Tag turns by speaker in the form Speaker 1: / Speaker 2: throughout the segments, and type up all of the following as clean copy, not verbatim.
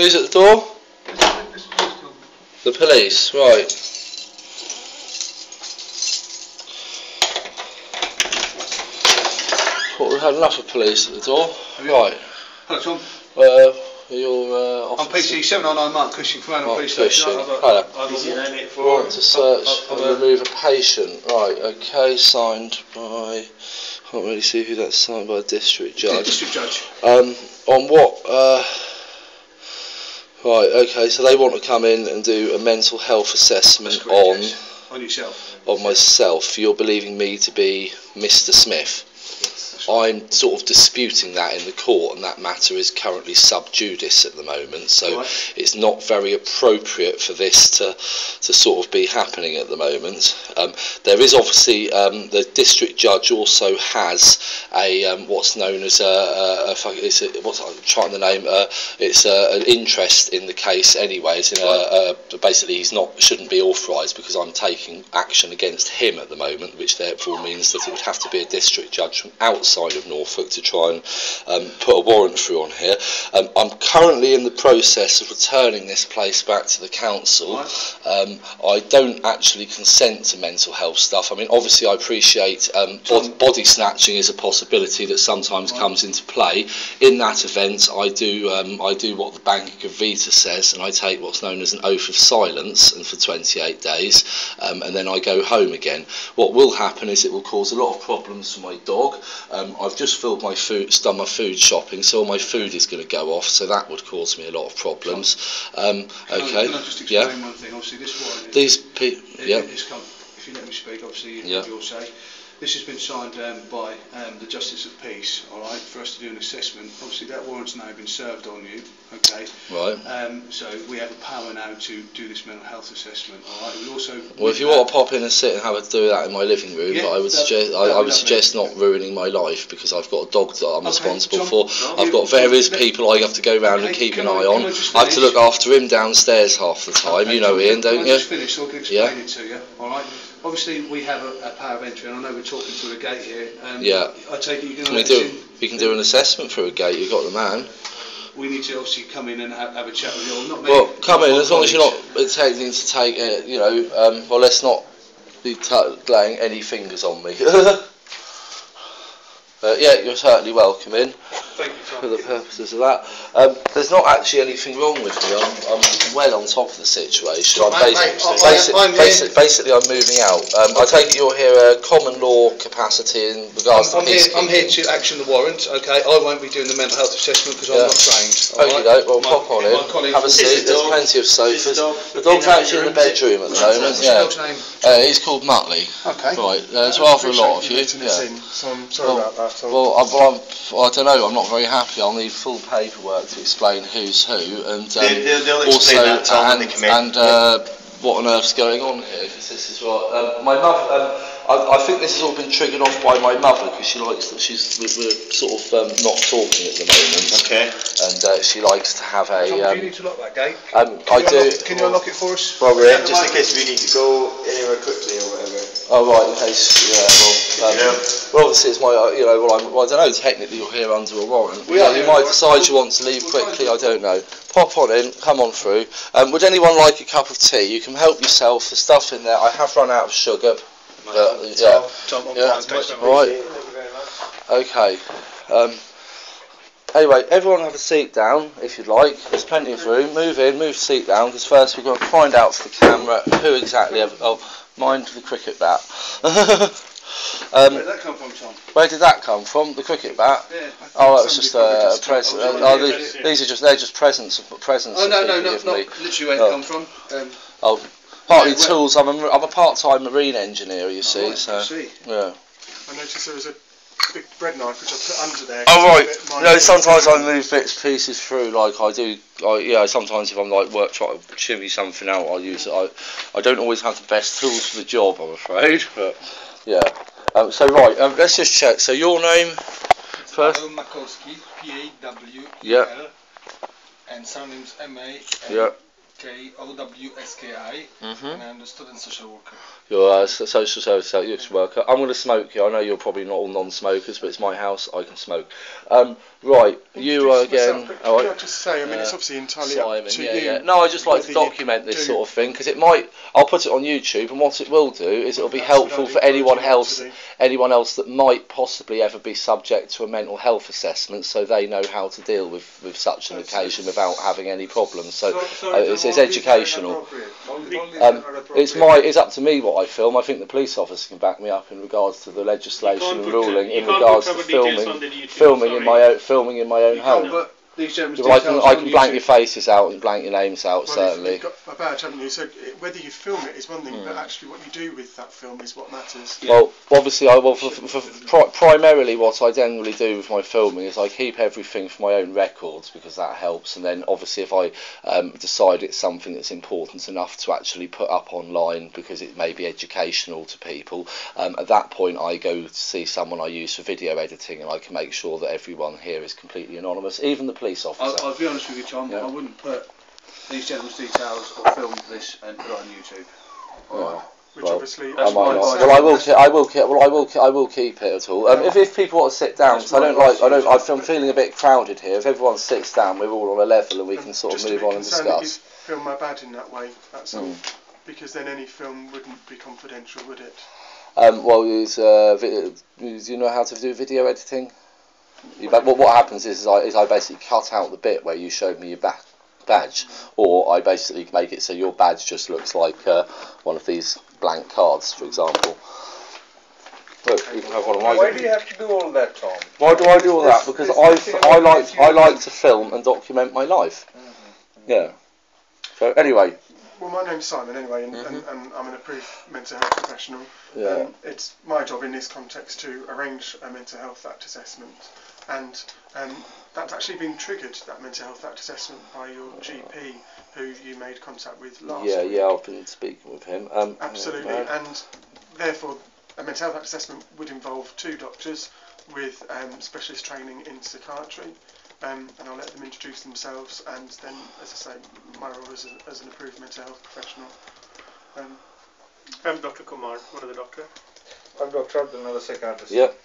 Speaker 1: Who's at the door? The police, right. Thought we had enough of police at the door. Right.
Speaker 2: Hello, Tom.
Speaker 1: Your
Speaker 2: I'm PC 799 Mark Cushing from Annan Police Station.
Speaker 1: Hello. Warrant to search and remove a patient. Right, okay, signed by... Can't really see who that's signed by, a district judge.
Speaker 2: District judge.
Speaker 1: On what? Right, okay, so they want to come in and do a mental health assessment on...
Speaker 2: Yes. On yourself.
Speaker 1: On myself. You're believing me to be Mr. Smith. I'm sort of disputing that in the court, and that matter is currently sub judice at the moment, so it's not very appropriate for this to sort of be happening at the moment. There is obviously the district judge also has a what's known as it's an interest in the case anyway. It's in basically shouldn't be authorised because I'm taking action against him at the moment, which therefore means that it would have to be a district judge from outside of Norfolk to try and put a warrant through on here. I'm currently in the process of returning this place back to the council. I don't actually consent to mental health stuff. I mean, obviously I appreciate body snatching is a possibility that sometimes comes into play. In that event, I do what the Bank of Vita says, and I take what's known as an oath of silence, and for 28 days, and then I go home again. What will happen is it will cause a lot of problems for my dog. I've just filled my food, done my food shopping, so all my food is going to go off, so that would cause me a lot of problems. Okay.
Speaker 2: Can I just explain one thing? Obviously, this warrant. If you let me speak, obviously you'll say. This has been signed by the Justice of Peace, all right, for us to do an assessment. Obviously, that warrant's now been served on you, okay?
Speaker 1: Right.
Speaker 2: So we have the power now to do this mental health assessment, all right? We'll also.
Speaker 1: Well, if you want to pop in and sit and do that in my living room, but I would suggest not ruining my life, because I've got a dog that I'm responsible for. I've got various people I have to go around and keep an eye on. I have to look after him downstairs half the time. You know, Ian, don't you?
Speaker 2: Just finish so I can explain it to you, all right? Obviously, we have a power of entry, and I know we're talking through a gate here. I take it you're going to
Speaker 1: we can do an assessment through a gate. You've got the man.
Speaker 2: We need to obviously come in and have a chat with you.
Speaker 1: Well, come in as long as you're not intending to take it. Well, let's not be laying any fingers on me. Yeah, you're certainly welcome in.
Speaker 2: Thank you, Tom.
Speaker 1: For the purposes of that. There's not actually anything wrong with me. I'm well on top of the situation. Basically, I'm moving out. I take it you're here a common law capacity in regards to peacekeeping.
Speaker 2: I'm here to action the warrant, okay? I won't be doing the mental health assessment because I'm not trained.
Speaker 1: Okay, well, pop on in. Have a seat. There's plenty of sofas. The dog's actually in the bedroom at the moment. Yeah. He's called Muttley.
Speaker 2: Okay.
Speaker 1: Right. There's rather a lot of you. Yeah.
Speaker 2: So I'm sorry about that.
Speaker 1: Well, I don't know. I'm not very happy. I'll need full paperwork to explain who's who, and
Speaker 3: they'll explain that, Tom, when they come in.
Speaker 1: What on earth's going on here? Because this is right. My mother. I think this has all been triggered off by my mother, because she likes that we're sort of not talking at the moment.
Speaker 3: Okay.
Speaker 1: And she likes to have a.
Speaker 2: Do you need to lock that gate?
Speaker 1: I do.
Speaker 2: Can you unlock it for us?
Speaker 3: Well, we're in just in case we need to go anywhere quickly or whatever.
Speaker 1: Oh right, in case. Well, obviously it's my. I don't know. Technically, you're here under a warrant. You might decide you want to leave quickly. I don't know. Pop on in. Come on through. Would anyone like a cup of tea? You can help yourself. The stuff in there. I have run out of sugar.
Speaker 2: Tom,
Speaker 1: right. Okay. Anyway, everyone have a seat down if you'd like. There's plenty of room. Move in, move seat down, because first we've got to find out for the camera who exactly. Mind the cricket bat.
Speaker 2: Where did that come from, Tom?
Speaker 1: Where did that come from? The cricket bat?
Speaker 2: Yeah.
Speaker 1: That's just a present. They're just presents.
Speaker 2: Oh no, literally where it come from.
Speaker 1: Partly tools. I'm a part-time marine engineer, you see.
Speaker 2: I see.
Speaker 1: Yeah.
Speaker 4: I noticed there was a big bread knife which I put under there.
Speaker 1: Oh right. Sometimes I move pieces through, like I do. Sometimes if I'm like trying to shimmy something out, I'll use it. I don't always have the best tools for the job, I'm afraid. But yeah. So right, let's just check. So your name first.
Speaker 4: Makowski, P-A-W-E-L.
Speaker 1: Yeah.
Speaker 4: And surname's M-A.
Speaker 1: Yeah.
Speaker 5: K-O-W-S-K-I, and I'm the student social worker.
Speaker 1: You're a social worker. I'm going to smoke you. I know you're probably not all non-smokers, but it's my house. I can smoke. Right, you again.
Speaker 4: Can I just say, I mean, it's obviously entirely up to you.
Speaker 1: Yeah. No, I just like to document this sort of thing because it might. I'll put it on YouTube, and what it will do is it'll be helpful for anyone else that might possibly ever be subject to a mental health assessment, so they know how to deal with such an occasion without having any problems. So it's educational. It's up to me what I film. I think the police officer can back me up in regards to the legislation and ruling in regards to filming in my own home. I can blank your faces out and blank your names out, certainly.
Speaker 4: You've got a badge, haven't you? So whether you film it is one thing, but actually what you do with that film is what matters.
Speaker 1: Well, obviously, primarily what I generally do with my filming is I keep everything for my own records because that helps, and then obviously if I decide it's something that's important enough to actually put up online because it may be educational to people, at that point I go to see someone I use for video editing, and I can make sure that everyone here is completely anonymous, even the police officer.
Speaker 2: I'll be honest with you, Tom. I wouldn't put these gentlemen's details or film this and put it on YouTube.
Speaker 1: Right.
Speaker 4: Which obviously,
Speaker 1: I might not. Well, I will keep it at all. If people want to sit down, because I'm feeling a bit crowded here. If everyone sits down, we're all on a level, and we can sort of move on and discuss.
Speaker 4: Just film my badge in that way. That's all. Because then any film wouldn't be confidential, would it?
Speaker 1: Do you know how to do video editing? What happens is I basically cut out the bit where you showed me your badge, or I basically make it so your badge just looks like one of these blank cards, for example. Look, you can have one of mine.
Speaker 5: Why do you have to do all that, Tom?
Speaker 1: Why do I do all that? Because I like to film and document my life. Yeah. So anyway.
Speaker 4: Well, my name's Simon anyway, and I'm an approved mental health professional.
Speaker 1: Yeah.
Speaker 4: It's my job in this context to arrange a mental health act assessment, and that's actually been triggered, that mental health act assessment, by your GP, who you made contact with last week.
Speaker 1: Yeah, I've been speaking with him.
Speaker 4: Absolutely, and therefore a mental health act assessment would involve 2 doctors with specialist training in psychiatry. And I'll let them introduce themselves, and then, as I say, my role as an approved mental health professional.
Speaker 6: I'm Dr. Kumar, one of the doctor.
Speaker 5: I'm Dr. Abdul, another psychiatrist.
Speaker 1: Yep.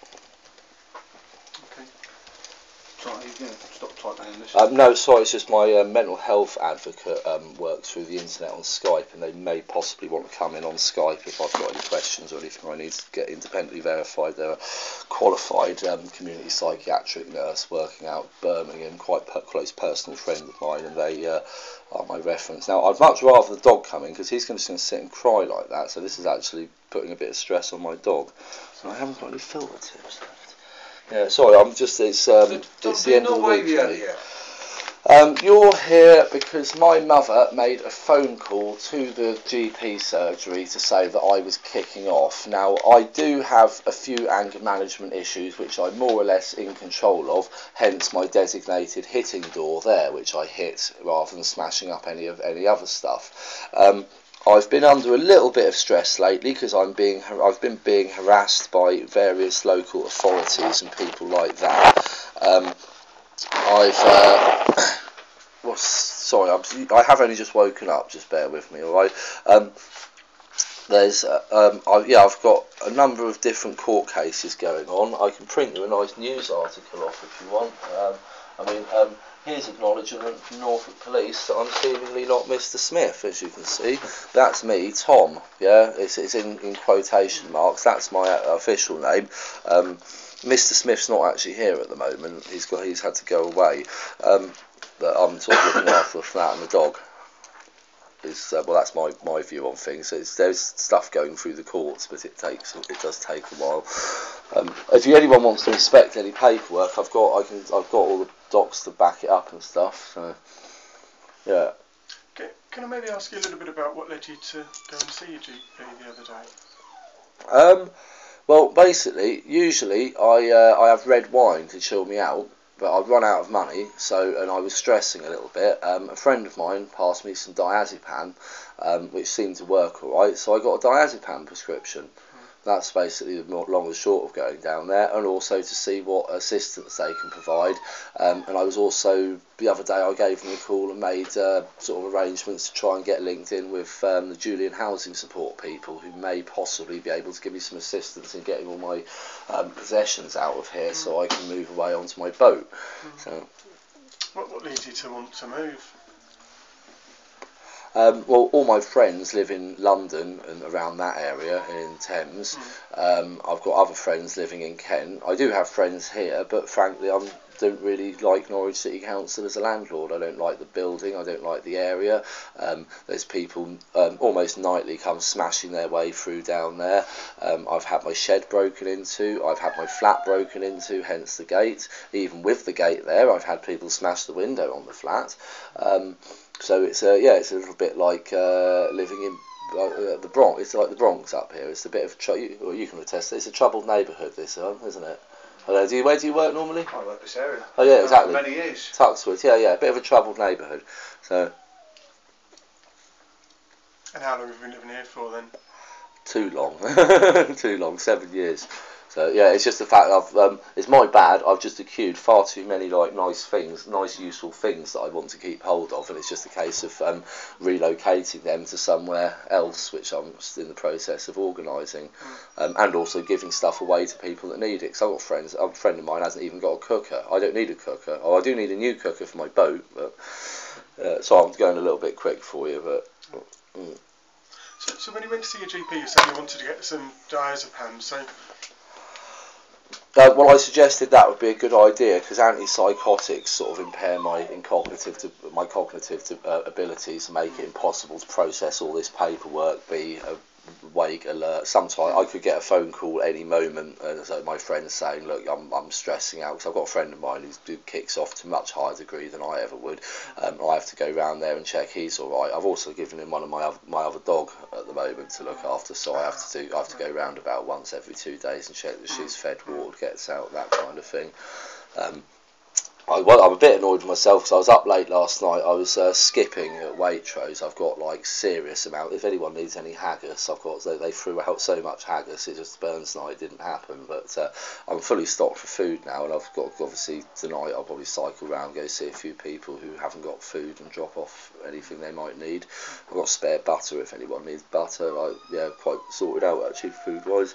Speaker 2: Okay. Sorry, you can stop typing in this.
Speaker 1: No, sorry, it's just my mental health advocate works through the internet on Skype, and they may possibly want to come in on Skype if I've got any questions or anything I need to get independently verified. They're a qualified community psychiatric nurse working out Birmingham, quite close personal friend of mine, and they are my reference. Now, I'd much rather the dog come in because he's just going to sit and cry like that, so this is actually putting a bit of stress on my dog. So I haven't got any filter tips left. Yeah, sorry, it's the end of the week for me. You're here because my mother made a phone call to the GP surgery to say that I was kicking off. Now, I do have a few anger management issues which I'm more or less in control of, hence my designated hitting door there, which I hit rather than smashing up any other stuff. I've been under a little bit of stress lately because I've been being harassed by various local authorities and people like that. I have only just woken up. Just bear with me, all right? I've got a number of different court cases going on. I can print you a nice news article off if you want. Here's acknowledgement from Norfolk Police that I'm seemingly not Mr. Smith, as you can see. That's me, Tom. Yeah, it's in quotation marks. That's my official name. Mr. Smith's not actually here at the moment. He's had to go away. But I'm sort of looking after the flat and the dog. That's my view on things. There's stuff going through the courts, but it does take a while. If anyone wants to inspect any paperwork, I've got all the docs to back it up and stuff. So yeah.
Speaker 4: Can I maybe ask you a little bit about what led you to go and see your GP the other day?
Speaker 1: Well, basically, usually I have red wine to chill me out. But I'd run out of money, and I was stressing a little bit. A friend of mine passed me some diazepam, which seemed to work all right, so I got a diazepam prescription. that's basically the long and short of going down there, and also to see what assistance they can provide. And I was also, the other day I gave them a call and made sort of arrangements to try and get linked in with the Julian Housing Support people, who may possibly be able to give me some assistance in getting all my possessions out of here so I can move away onto my boat. So,
Speaker 4: what leads you to want to move?
Speaker 1: Well, all my friends live in London and around that area in Thames. I've got other friends living in Kent. I do have friends here, but frankly I don't really like Norwich City Council as a landlord. I don't like the building, I don't like the area. There's people almost nightly come smashing their way through down there. I've had my shed broken into, I've had my flat broken into, hence the gate. Even with the gate there, I've had people smash the window on the flat. So it's it's a little bit like living in the Bronx. It's like the Bronx up here. It's a bit of you can attest. It's a troubled neighbourhood, this one, isn't it? Where do you work normally?
Speaker 2: I work this area.
Speaker 1: Oh yeah, exactly.
Speaker 2: Many years.
Speaker 1: Tuxwood, yeah, a bit of a troubled neighbourhood. So.
Speaker 4: And how long have you been living here for then?
Speaker 1: Too long, 7 years. So yeah, it's just the fact I've it's my bad. I've just accrued far too many nice useful things that I want to keep hold of, and it's just a case of relocating them to somewhere else, which I'm in the process of organising, and also giving stuff away to people that need it. Because I've got friends. A friend of mine hasn't even got a cooker. I don't need a cooker. Oh, I do need a new cooker for my boat, but so I'm going a little bit quick for you, but.
Speaker 4: So when you went to see your GP, you said you wanted to get some diazepam. So.
Speaker 1: Well, I suggested that would be a good idea because antipsychotics sort of impair my cognitive abilities and make it impossible to process all this paperwork, be awake, alert. Sometimes I could get a phone call any moment, so my friend's saying, "Look, I'm stressing out," because I've got a friend of mine who kicks off to a much higher degree than I ever would. I have to go round there and check he's all right. I've also given him one of my other dog at the moment to look after, so I have to go round about once every 2 days and check that she's fed, watered, gets out, that kind of thing. I'm a bit annoyed with myself because I was up late last night. I was skipping at Waitrose. I've got serious amount. If anyone needs any haggis, they threw out so much haggis. It just burns night. It didn't happen, but I'm fully stocked for food now, and I've got obviously tonight I'll probably cycle round, go see a few people who haven't got food and drop off anything they might need. I've got spare butter if anyone needs butter. Quite sorted out actually food wise.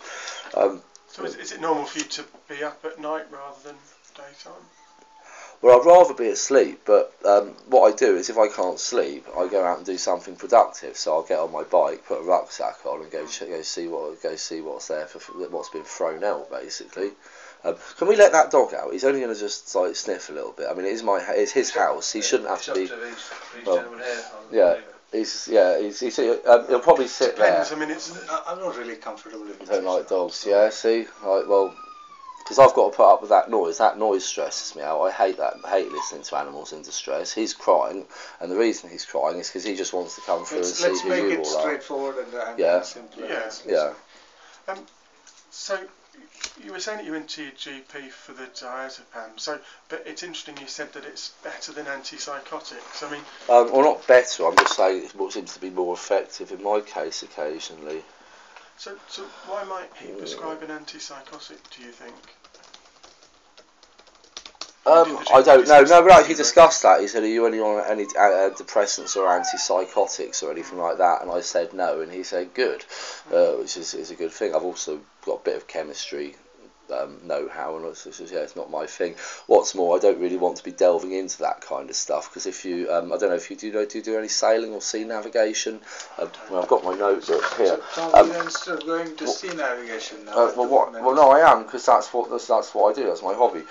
Speaker 4: So is it normal for you to be up at night rather than daytime?
Speaker 1: Well, I'd rather be asleep, but what I do is if I can't sleep, I go out and do something productive. So I'll get on my bike, put a rucksack on, and go see what's there what's been thrown out, basically. Can we let that dog out? He's only going to just sniff a little bit. I mean, it's his house. He shouldn't have to be. He'll probably sit there.
Speaker 5: I mean, I'm not really comfortable with it.
Speaker 1: I don't like dogs. Yeah, see, because I've got to put up with that noise. That noise stresses me out. I hate listening to animals in distress. He's crying, and the reason he's crying is because he just wants to come through and see who you all are.
Speaker 5: Let's make it straightforward and simple.
Speaker 4: Yeah. So you were saying that you went to your GP for the diazepam. But it's interesting you said that it's better than antipsychotics. I mean.
Speaker 1: Well, not better. I'm just saying it seems to be more effective in my case occasionally.
Speaker 4: So why might he prescribe an antipsychotic, do you think?
Speaker 1: I don't know. No, we actually discussed that. He said, "Are you only on any depressants or antipsychotics or anything like that?" And I said no, and he said good, which is a good thing. I've also got a bit of chemistry know-how, and it's not my thing. What's more, I don't really want to be delving into that kind of stuff because if you, I don't know if you do any sailing or sea navigation. I've got my notebook here.
Speaker 5: You're instead of going to sea navigation now.
Speaker 1: Well, no, I am because that's what I do. That's my hobby.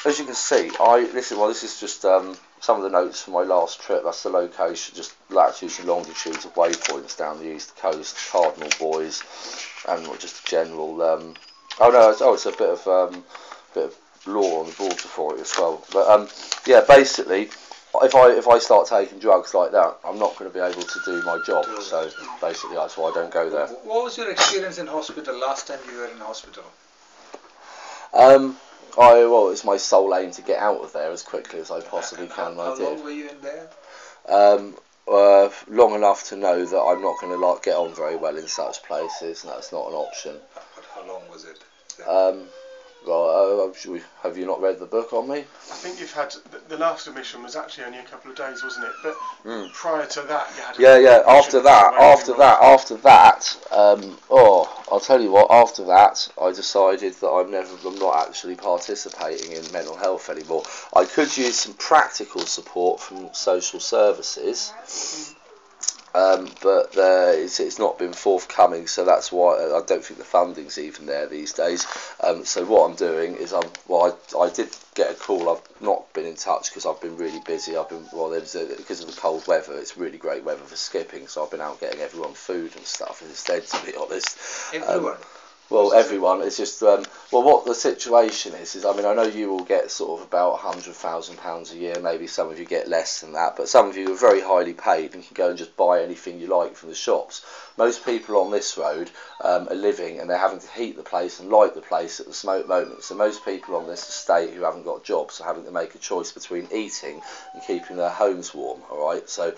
Speaker 1: As you can see, this is just some of the notes from my last trip. That's the location, just latitudes and longitudes of waypoints down the east coast, Cardinal Buoys, and just general. It's a bit of law on the Boards Authority as well. But basically, if I start taking drugs like that, I'm not going to be able to do my job. So basically, that's why I don't go there.
Speaker 5: What was your experience in hospital last time you were in hospital?
Speaker 1: It's my sole aim to get out of there as quickly as I possibly can.
Speaker 5: How long were you in there?
Speaker 1: long enough to know that I'm not going to get on very well in such places, and that's not an option.
Speaker 5: But how long was it?
Speaker 1: Have you not read the book on me?
Speaker 4: I think you've had the last admission was actually only a couple of days, wasn't it? But prior to that, you had.
Speaker 1: After that, I'll tell you what. After that, I decided that I'm not actually participating in mental health anymore. I could use some practical support from social services. But it's not been forthcoming, so that's why I don't think the funding's even there these days. So what I'm doing is I did get a call. I've not been in touch because I've been really busy. Because of the cold weather, it's really great weather for skipping, so I've been out getting everyone food and stuff instead, to be honest.
Speaker 5: Everyone?
Speaker 1: Well, everyone. It's just what the situation is. I mean, I know you will get sort of about £100,000 a year. Maybe some of you get less than that, but some of you are very highly paid and can go and just buy anything you like from the shops. Most people on this road are living, and they're having to heat the place and light the place at the moment. So most people on this estate who haven't got jobs are having to make a choice between eating and keeping their homes warm. All right, so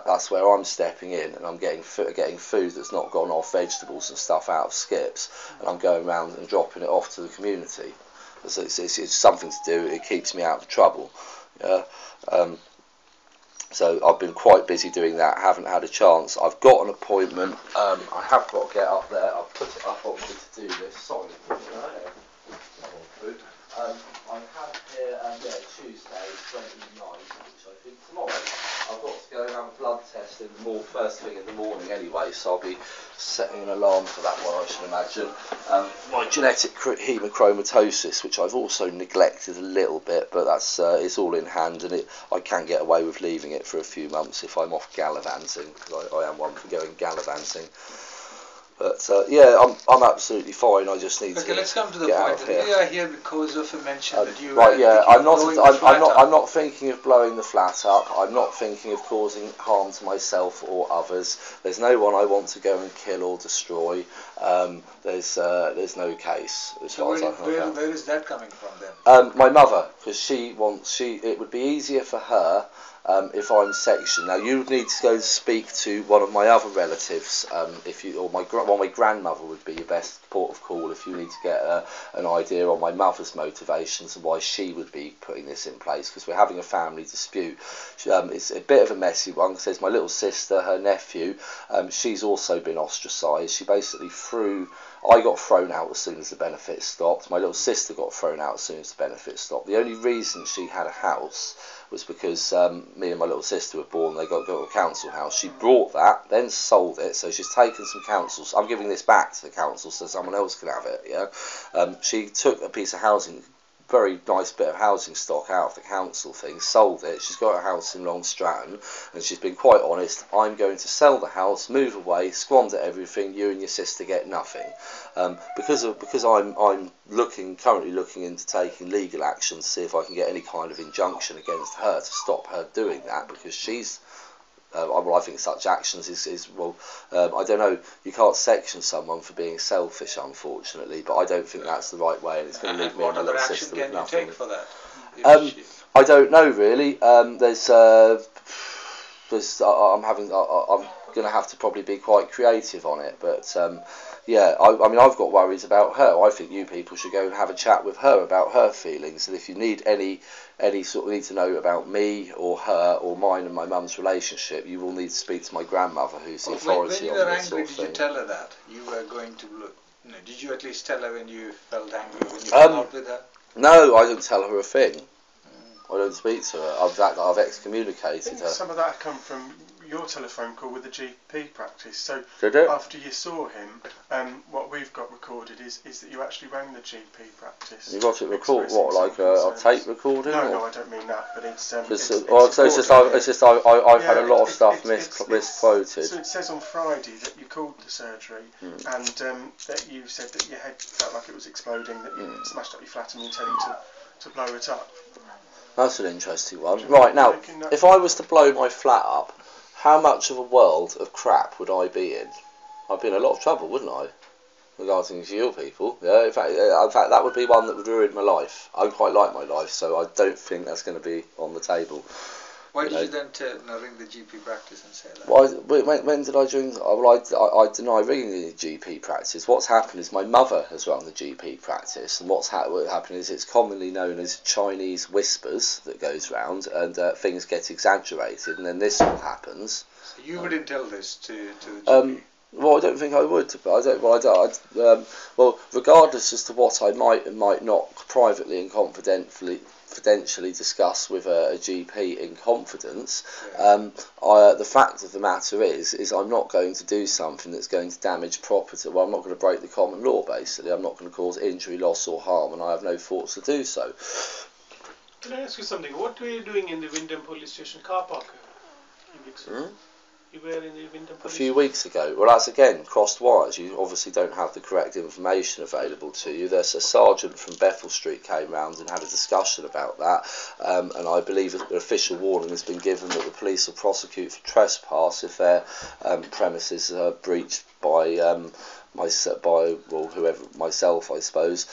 Speaker 1: that's where I'm stepping in, and I'm getting food that's not gone off, vegetables and stuff out of skips, and I'm going around and dropping it off to the community. So it's something to do. It keeps me out of trouble. So I've been quite busy doing that. Haven't had a chance. I've got an appointment. I have got to get up there. I'll put it up on the to-do list. Sorry. I have here Tuesday, 29th, which I think tomorrow. I've got to go and have a blood test first thing in the morning anyway, so I'll be setting an alarm for that one, I should imagine. My genetic hemochromatosis, which I've also neglected a little bit, but that's it's all in hand, and I can get away with leaving it for a few months if I'm off gallivanting, because I am one for going gallivanting. But I'm absolutely fine. I just need to.
Speaker 5: Okay, let's come to the
Speaker 1: get
Speaker 5: point.
Speaker 1: Out of here.
Speaker 5: We are here because of a mention that you.
Speaker 1: Right, yeah. I'm not
Speaker 5: thinking
Speaker 1: thinking of blowing the flat up. I'm not thinking of causing harm to myself or others. There's no one I want to go and kill or destroy. There's no case as far as I can tell.
Speaker 5: Where is that coming from then?
Speaker 1: My mother, because it would be easier for her. If I'm sectioned. Now you would need to go and speak to one of my other relatives, my grandmother would be your best port of call if you need to get an idea on my mother's motivations and why she would be putting this in place, because we're having a family dispute. It's a bit of a messy one, because there's my little sister, her nephew, she's also been ostracised. She basically I got thrown out as soon as the benefits stopped. My little sister got thrown out as soon as the benefits stopped. The only reason she had a house was because me and my little sister were born. They got a council house. She brought that, then sold it. So she's taken some councils. I'm giving this back to the council so someone else can have it. Yeah. She took a piece of housing, very nice bit of housing stock out of the council thing, sold it. She's got a house in Long Stratton, and she's been quite honest. I'm going to sell the house, move away, squander everything. You and your sister get nothing. Because I'm currently looking into taking legal action to see if I can get any kind of injunction against her to stop her doing that, because she's. I think such actions I don't know, you can't section someone for being selfish, unfortunately, but I don't think that's the right way, and it's going to leave me and my little sister with nothing.
Speaker 5: What other action can you take for that?
Speaker 1: I don't know really. I'm going to have to probably be quite creative on it, but I mean, I've got worries about her. I think you people should go and have a chat with her about her feelings, and if you need any sort of need to know about me or her or mine and my mum's relationship, you will need to speak to my grandmother, who's the authority on this sort of thing.
Speaker 5: When you were angry, did you tell her that you were going to look? Did you at least tell her when you felt angry, when you fell out with her?
Speaker 1: No, I didn't tell her a thing. I don't speak to her. I've excommunicated her.
Speaker 4: Some of that had come from your telephone call with the GP practice. So after you saw him, what we've got recorded is that you actually rang the GP practice.
Speaker 1: You got it recorded? What, like a tape recording?
Speaker 4: No, I don't mean that. But it's
Speaker 1: I've had a lot of stuff misquoted.
Speaker 4: So it says on Friday that you called the surgery and that you said that your head felt like it was exploding, that you smashed up your flat and you intending to blow it up.
Speaker 1: That's an interesting one. Right, now, if I was to blow my flat up, how much of a world of crap would I be in? I'd be in a lot of trouble, wouldn't I? Regarding to your people. Yeah, in fact, that would be one that would ruin my life. I quite like my life, so I don't think that's going to be on the table.
Speaker 5: Why did you then ring the GP practice and say that?
Speaker 1: Well, when did I join? Well, I deny ringing the GP practice. What's happened is my mother has run the GP practice, and what happened is it's commonly known as Chinese whispers that goes round, and things get exaggerated, and then this all happens.
Speaker 5: So you wouldn't tell this to the GP?
Speaker 1: Well, I don't think I would, but well, regardless as to what I might and might not privately and confidentially discuss with a GP in confidence, the fact of the matter is I'm not going to do something that's going to damage property. Well, I'm not going to break the common law, basically. I'm not going to cause injury, loss or harm, and I have no thoughts to do so.
Speaker 6: Can I ask you something? What were you doing in the Wyndham police station car park? You were in the Wyndham police
Speaker 1: a few weeks ago. Well, that's again crossed wires. You obviously don't have the correct information available to you. There's a sergeant from Bethel Street came round and had a discussion about that, and I believe an official warning has been given that the police will prosecute for trespass if their premises are breached by myself, I suppose.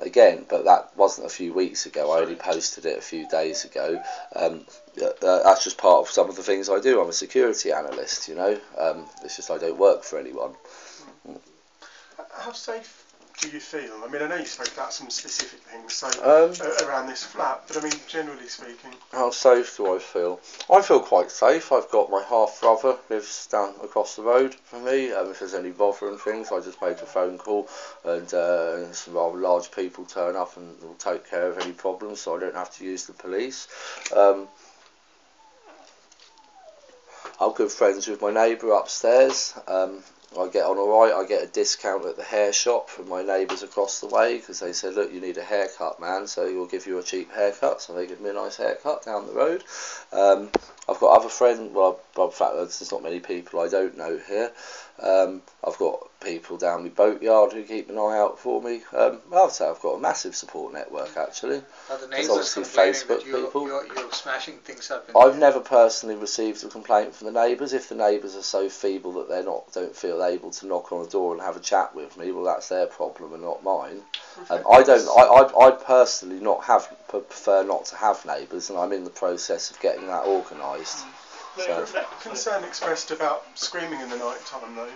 Speaker 1: Again, but that wasn't a few weeks ago. I only posted it a few days ago. That's just part of some of the things I do. I'm a security analyst, you know. It's just I don't work for anyone.
Speaker 4: How safe do you feel? I mean, I know you spoke about some specific things around this flat, but I mean, generally speaking.
Speaker 1: How safe do I feel? I feel quite safe. I've got my half brother lives down across the road from me. If there's any bother and things, I just make a phone call, and some rather large people turn up and will take care of any problems, so I don't have to use the police. I'm good friends with my neighbour upstairs. I get on alright. I get a discount at the hair shop from my neighbours across the way because they said, look, you need a haircut, man, so we'll give you a cheap haircut. So they give me a nice haircut down the road. I've got other friends, well, in fact, there's not many people I don't know here. I've got people down my boatyard who keep an eye out for me. I'd say I've got a massive support network, actually.
Speaker 5: Are the neighbours complaining that you're smashing things up?
Speaker 1: I've never personally received a complaint from the neighbours. If the neighbours are so feeble that they don't feel able to knock on a door and have a chat with me, well, that's their problem and not mine. I personally prefer not to have neighbours, and I'm in the process of getting that organised.
Speaker 4: So. Concern expressed about screaming in the night time, though.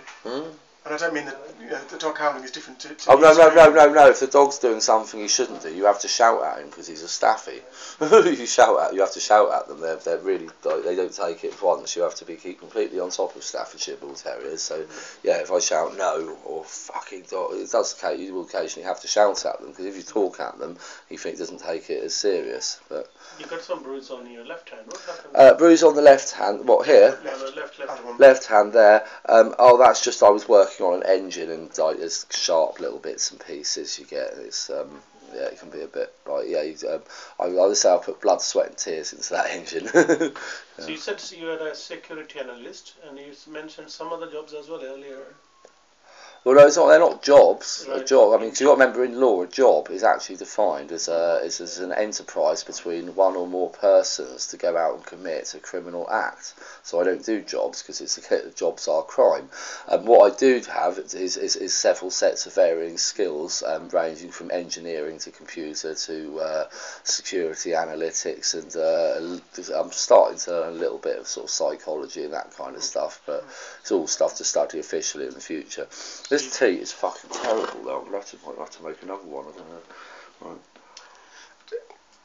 Speaker 4: And I don't mean that the dog howling is different to
Speaker 1: no. If the dog's doing something he shouldn't do, you have to shout at him because he's a staffy. You have to shout at them. They're really, they don't take it once. You have to keep completely on top of Staffordshire Bull Terriers. So yeah, if I shout no or fucking dog, you will occasionally have to shout at them because if you talk at them, he doesn't take it as serious. But
Speaker 6: you got some bruise on your left hand. What happened?
Speaker 1: Bruise on the left hand. What here? Left hand there. That's just I was working on an engine and there's sharp little bits and pieces you get. It's it can be a bit I would say I put blood, sweat and tears into that engine.
Speaker 6: So you said you were a security analyst and you mentioned some other jobs as well earlier.
Speaker 1: Well, no, they're not jobs.
Speaker 6: Right.
Speaker 1: A job, I mean, because you've got to remember in law, a job is actually defined as an enterprise between one or more persons to go out and commit a criminal act. So I don't do jobs because jobs are crime. What I do have is several sets of varying skills, ranging from engineering to computer to security analytics, and I'm starting to learn a little bit of sort of psychology and that kind of stuff. But it's all stuff to study officially in the future. This tea is fucking terrible though. I'll have to make another one. I don't know. Right.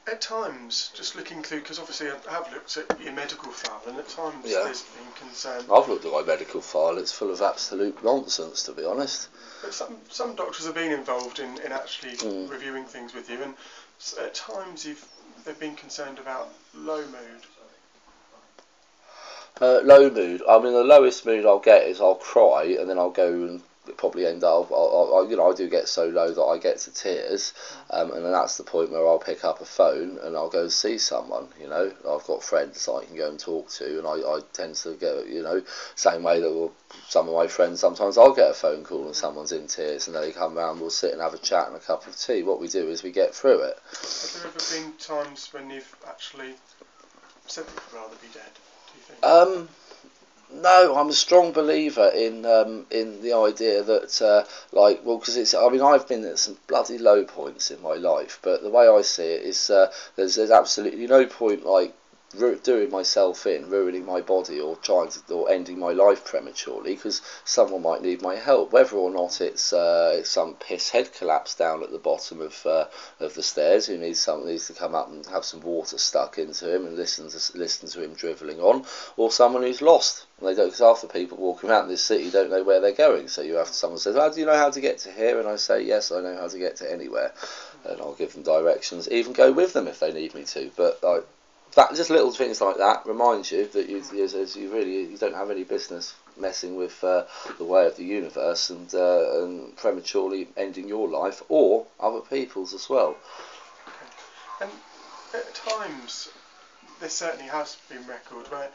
Speaker 4: At times, just looking through, because obviously I have looked at your medical file, and at times there's been concern.
Speaker 1: I've looked at my medical file. It's full of absolute nonsense, to be honest.
Speaker 4: But some doctors have been involved in actually reviewing things with you, and at times they've been concerned about low mood.
Speaker 1: Low mood. I mean, the lowest mood I'll get is I'll cry, and then I'll go and probably end up. I do get so low that I get to tears, and then that's the point where I'll pick up a phone and I'll go and see someone. You know, I've got friends I can go and talk to, and I tend to go. Same way that some of my friends sometimes I'll get a phone call and someone's in tears, and they come round, we'll sit and have a chat and a cup of tea. What we do is we get through it.
Speaker 4: Have there ever been times when you've actually said that you'd rather be dead? Do you think?
Speaker 1: No, I'm a strong believer in the idea that because it's. I mean, I've been at some bloody low points in my life, but the way I see it is there's absolutely no point doing myself in, ruining my body, or or ending my life prematurely because someone might need my help, whether or not it's some piss head collapse down at the bottom of the stairs who needs to come up and have some water stuck into him and listen to him drivelling on, or someone who's lost. And they don't, because half the people walking around this city don't know where they're going. So someone says, "Oh, do you know how to get to here?" And I say, "Yes, I know how to get to anywhere," and I'll give them directions, even go with them if they need me to. But that, just little things like that remind you that you don't have any business messing with the way of the universe and prematurely ending your life or other people's as well.
Speaker 4: And at times, there certainly has been record where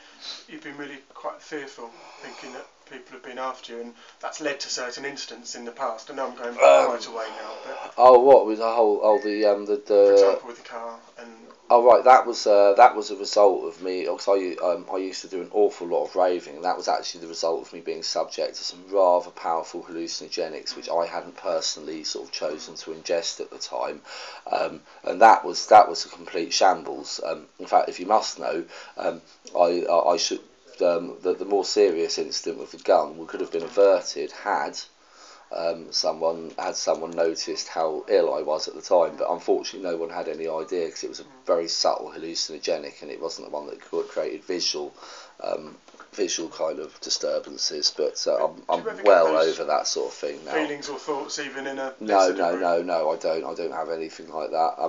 Speaker 4: you've been really quite fearful, thinking that people have been after you, and that's led to certain incidents in the past. I know I'm going quite away now, but
Speaker 1: what with the whole
Speaker 4: for example, with the car and.
Speaker 1: Oh right, that was a result of me. Because I used to do an awful lot of raving, and that was actually the result of me being subject to some rather powerful hallucinogenics, which I hadn't personally sort of chosen to ingest at the time, and that was a complete shambles. In fact, if you must know, I should the more serious incident with the gun could have been averted had. Someone noticed how ill I was at the time, but unfortunately no one had any idea because it was a very subtle hallucinogenic and it wasn't the one that created visual kind of disturbances. But I'm well over that sort of thing now.
Speaker 4: Feelings or thoughts, even in a
Speaker 1: no, I don't have anything like that. I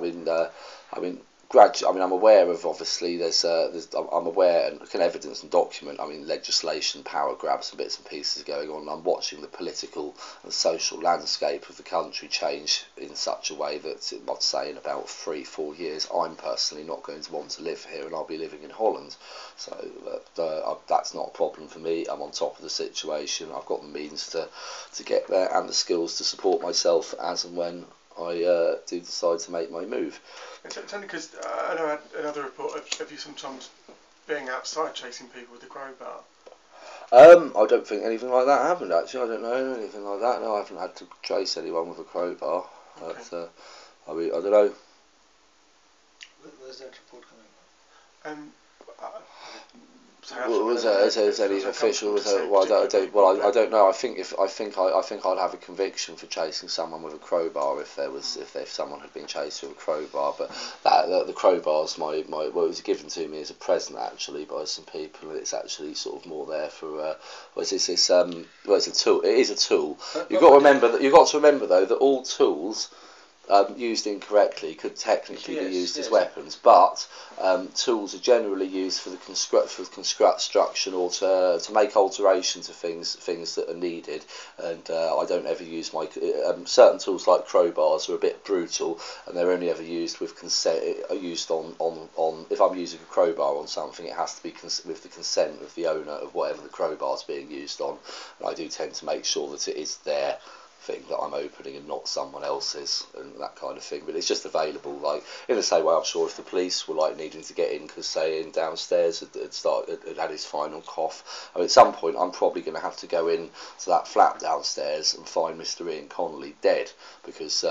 Speaker 1: mean. I'm aware of, obviously, I'm aware and can evidence and document, legislation, power grabs and bits and pieces going on. I'm watching the political and social landscape of the country change in such a way that, I'd say, in about 3-4 years, I'm personally not going to want to live here and I'll be living in Holland. So that's not a problem for me. I'm on top of the situation. I've got the means to get there and the skills to support myself as and when I do decide to make my move.
Speaker 4: It's only because I know I had another report of you sometimes being outside chasing people with a crowbar.
Speaker 1: I don't think anything like that happened, actually. I don't know anything like that. No, I haven't had to chase anyone with a crowbar. Okay. But, I don't know.
Speaker 5: Where's that report coming from?
Speaker 1: Is any official? I don't know. I think I'd have a conviction for chasing someone with a crowbar if someone had been chased with a crowbar. But the crowbar's it was given to me as a present actually by some people, and it's actually sort of more there for it's a tool. It is a tool. You've got to remember though that all tools. Used incorrectly could technically be used as weapons, but tools are generally used for the construction or to make alteration to things that are needed. And I don't ever use my certain tools like crowbars are a bit brutal, and they're only ever used with consent. Used on if I'm using a crowbar on something, it has to be with the consent of the owner of whatever the crowbar's being used on. And I do tend to make sure that it is their thing that I'm opening and not someone else's and that kind of thing, but it's just available like in the same way. I'm sure if the police were like needing to get in because say in downstairs had had his final cough, at some point I'm probably going to have to go in to that flat downstairs and find Mr. Ian Connolly dead because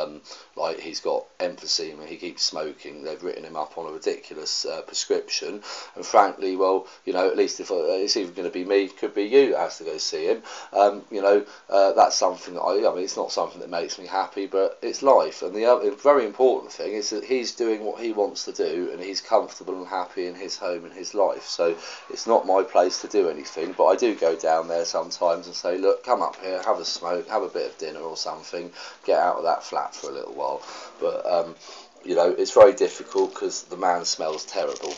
Speaker 1: like he's got emphysema, he keeps smoking, they've written him up on a ridiculous prescription, and frankly, well, at least if it's either going to be me, could be you that has to go see him, that's something that it's not something that makes me happy, but it's life. And the other very important thing is that he's doing what he wants to do and he's comfortable and happy in his home and his life. So it's not my place to do anything, but I do go down there sometimes and say, look, come up here, have a smoke, have a bit of dinner or something, get out of that flat for a little while. But it's very difficult because the man smells terrible.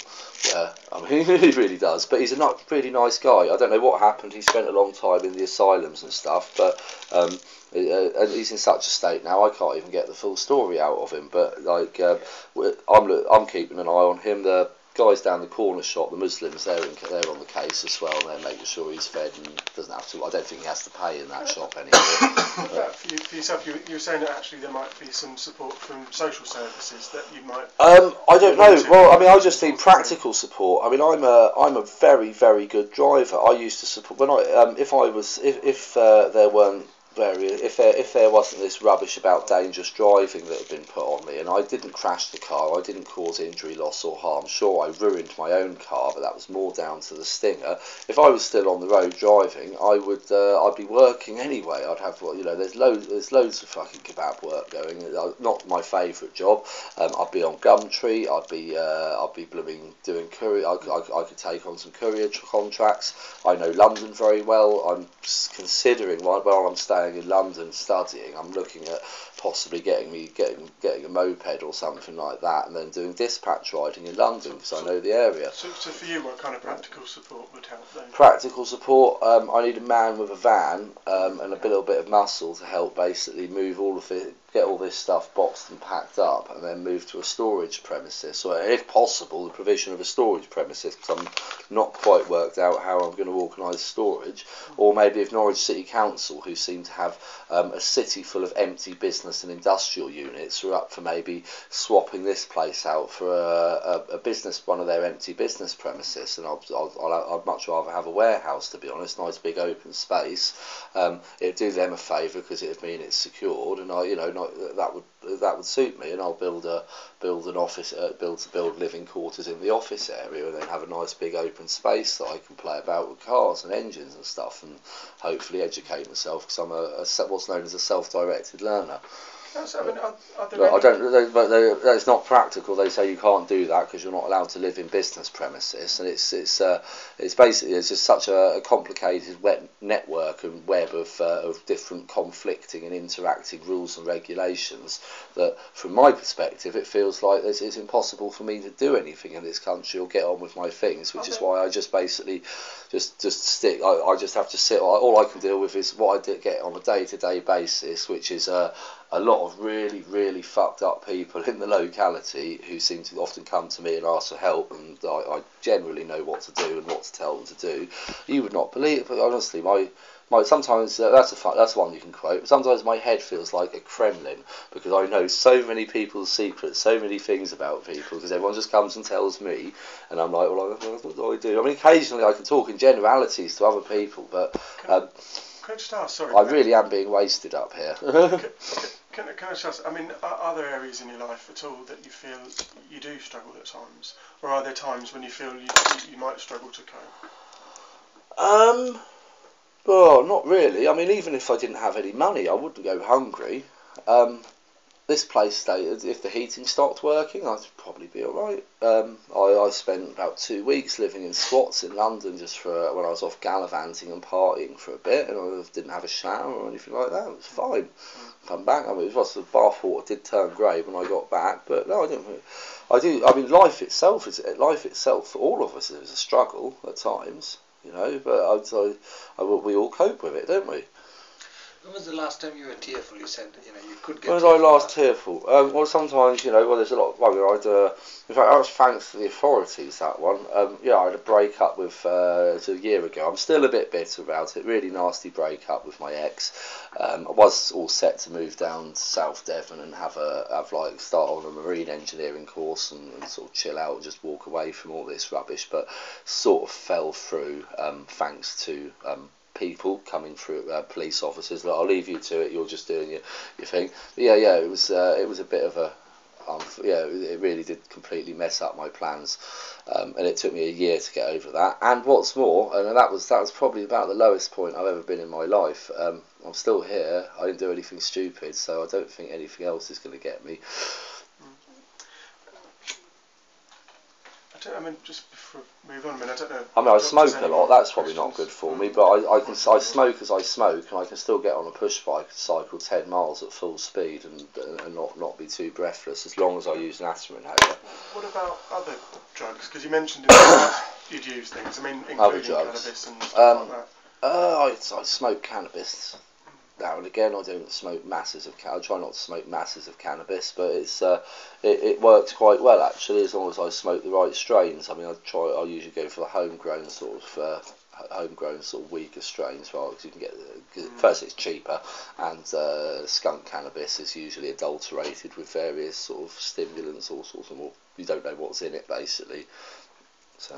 Speaker 1: Yeah, he really does. But he's a not really nice guy. I don't know what happened. He spent a long time in the asylums and stuff, but and he's in such a state now I can't even get the full story out of him. But I'm keeping an eye on him. The guys down the corner shop, the Muslims, they're on the case as well, and they're making sure he's fed and doesn't have to. I don't think he has to pay in that shop anymore.
Speaker 4: For yourself, you were saying that actually there might be some support from social services that you might.
Speaker 1: I don't know. Well, I just need practical support. I'm a very, very good driver. I used to support when if there weren't if there wasn't this rubbish about dangerous driving that had been put on me, and I didn't crash the car, I didn't cause injury, loss or harm. Sure, I ruined my own car, but that was more down to the stinger. If I was still on the road driving, I'd be working anyway. I'd have, well, you know, there's loads of fucking kebab work going. Not my favourite job. I'd be on Gumtree. I'd be blooming doing courier. I could take on some courier contracts. I know London very well. I'm considering while I'm staying in London studying, I'm looking at possibly getting a moped or something like that, and then doing dispatch riding in London because I know the area.
Speaker 4: So for you, what kind of practical support would help then?
Speaker 1: Practical support. I need a man with a van and a little bit of muscle to help basically move all of it, get all this stuff boxed and packed up, and then move to a storage premises, or if possible, the provision of a storage premises, because I'm not quite worked out how I'm going to organise storage. Or maybe if Norwich City Council, who seem to have a city full of empty business and industrial units, are up for maybe swapping this place out for a business, one of their empty business premises, and I'd much rather have a warehouse, to be honest, nice big open space. It'd do them a favour because it'd mean it's secured, and that would suit me, and I'll build an office, build living quarters in the office area, and then have a nice big open space that I can play about with cars and engines and stuff, and hopefully educate myself, because I'm what's known as a self-directed learner. It's not practical. They say you can't do that because you're not allowed to live in business premises, and it's basically it's just such a complicated network and web of different conflicting and interacting rules and regulations that, from my perspective, it feels like it's impossible for me to do anything in this country or get on with my things, which is why I just basically just stick. I just have to sit. All I can deal with is what I get on a day-to-day basis, which is a lot of really, really fucked up people in the locality who seem to often come to me and ask for help, and I generally know what to do and what to tell them to do. You would not believe it, but honestly, my sometimes that's one you can quote. But sometimes my head feels like a Kremlin because I know so many people's secrets, so many things about people, because everyone just comes and tells me, and I'm like, well, what do I do? I mean, occasionally I can talk in generalities to other people, but
Speaker 4: can I just ask? Sorry,
Speaker 1: I really am being wasted up here.
Speaker 4: Can I just ask, I mean, are there areas in your life at all that you feel you do struggle at times? Or are there times when you feel you might struggle to cope?
Speaker 1: Well, not really. I mean, even if I didn't have any money, I wouldn't go hungry. This place, if the heating stopped working, I'd probably be alright. I spent about 2 weeks living in squats in London just for when I was off gallivanting and partying for a bit, and I didn't have a shower or anything like that. It was fine. Come back. I mean, it was the bath water did turn grey when I got back, but no, I didn't. I mean, life itself for all of us is a struggle at times, you know. But we all cope with it, don't we?
Speaker 5: When was the last time you were tearful? You said, you could get.
Speaker 1: When was I last tearful? Well, sometimes, there's a lot. Well, in fact, I was thanks to the authorities that one. I had a break up with it's a year ago. I'm still a bit bitter about it. Really nasty break up with my ex. I was all set to move down to South Devon and start on a marine engineering course and sort of chill out and just walk away from all this rubbish, but sort of fell through thanks to people coming through, police officers. I'll leave you to it. You're just doing your thing. But it was a bit of a it really did completely mess up my plans, and it took me a year to get over that. And what's more, and that was probably about the lowest point I've ever been in my life. I'm still here. I didn't do anything stupid, so I don't think anything else is going to get me.
Speaker 4: I mean, just before we move on, I don't know.
Speaker 1: I mean, I smoke a lot. That's probably not good for me, but I smoke as I smoke, and I can still get on a push bike and cycle 10 miles at full speed and not be too breathless, as long as I use an asthma inhaler.
Speaker 4: What about other drugs? Because you mentioned in the past you'd use things. I mean, including cannabis and stuff like that.
Speaker 1: I smoke cannabis now and again. I don't smoke masses of I try not to smoke masses of cannabis, but it works quite well actually, as long as I smoke the right strains. I mean, I usually go for the homegrown sort of weaker strains, right? Because you can get first it's cheaper, and skunk cannabis is usually adulterated with various sort of stimulants, all sorts of more. You don't know what's in it basically, so.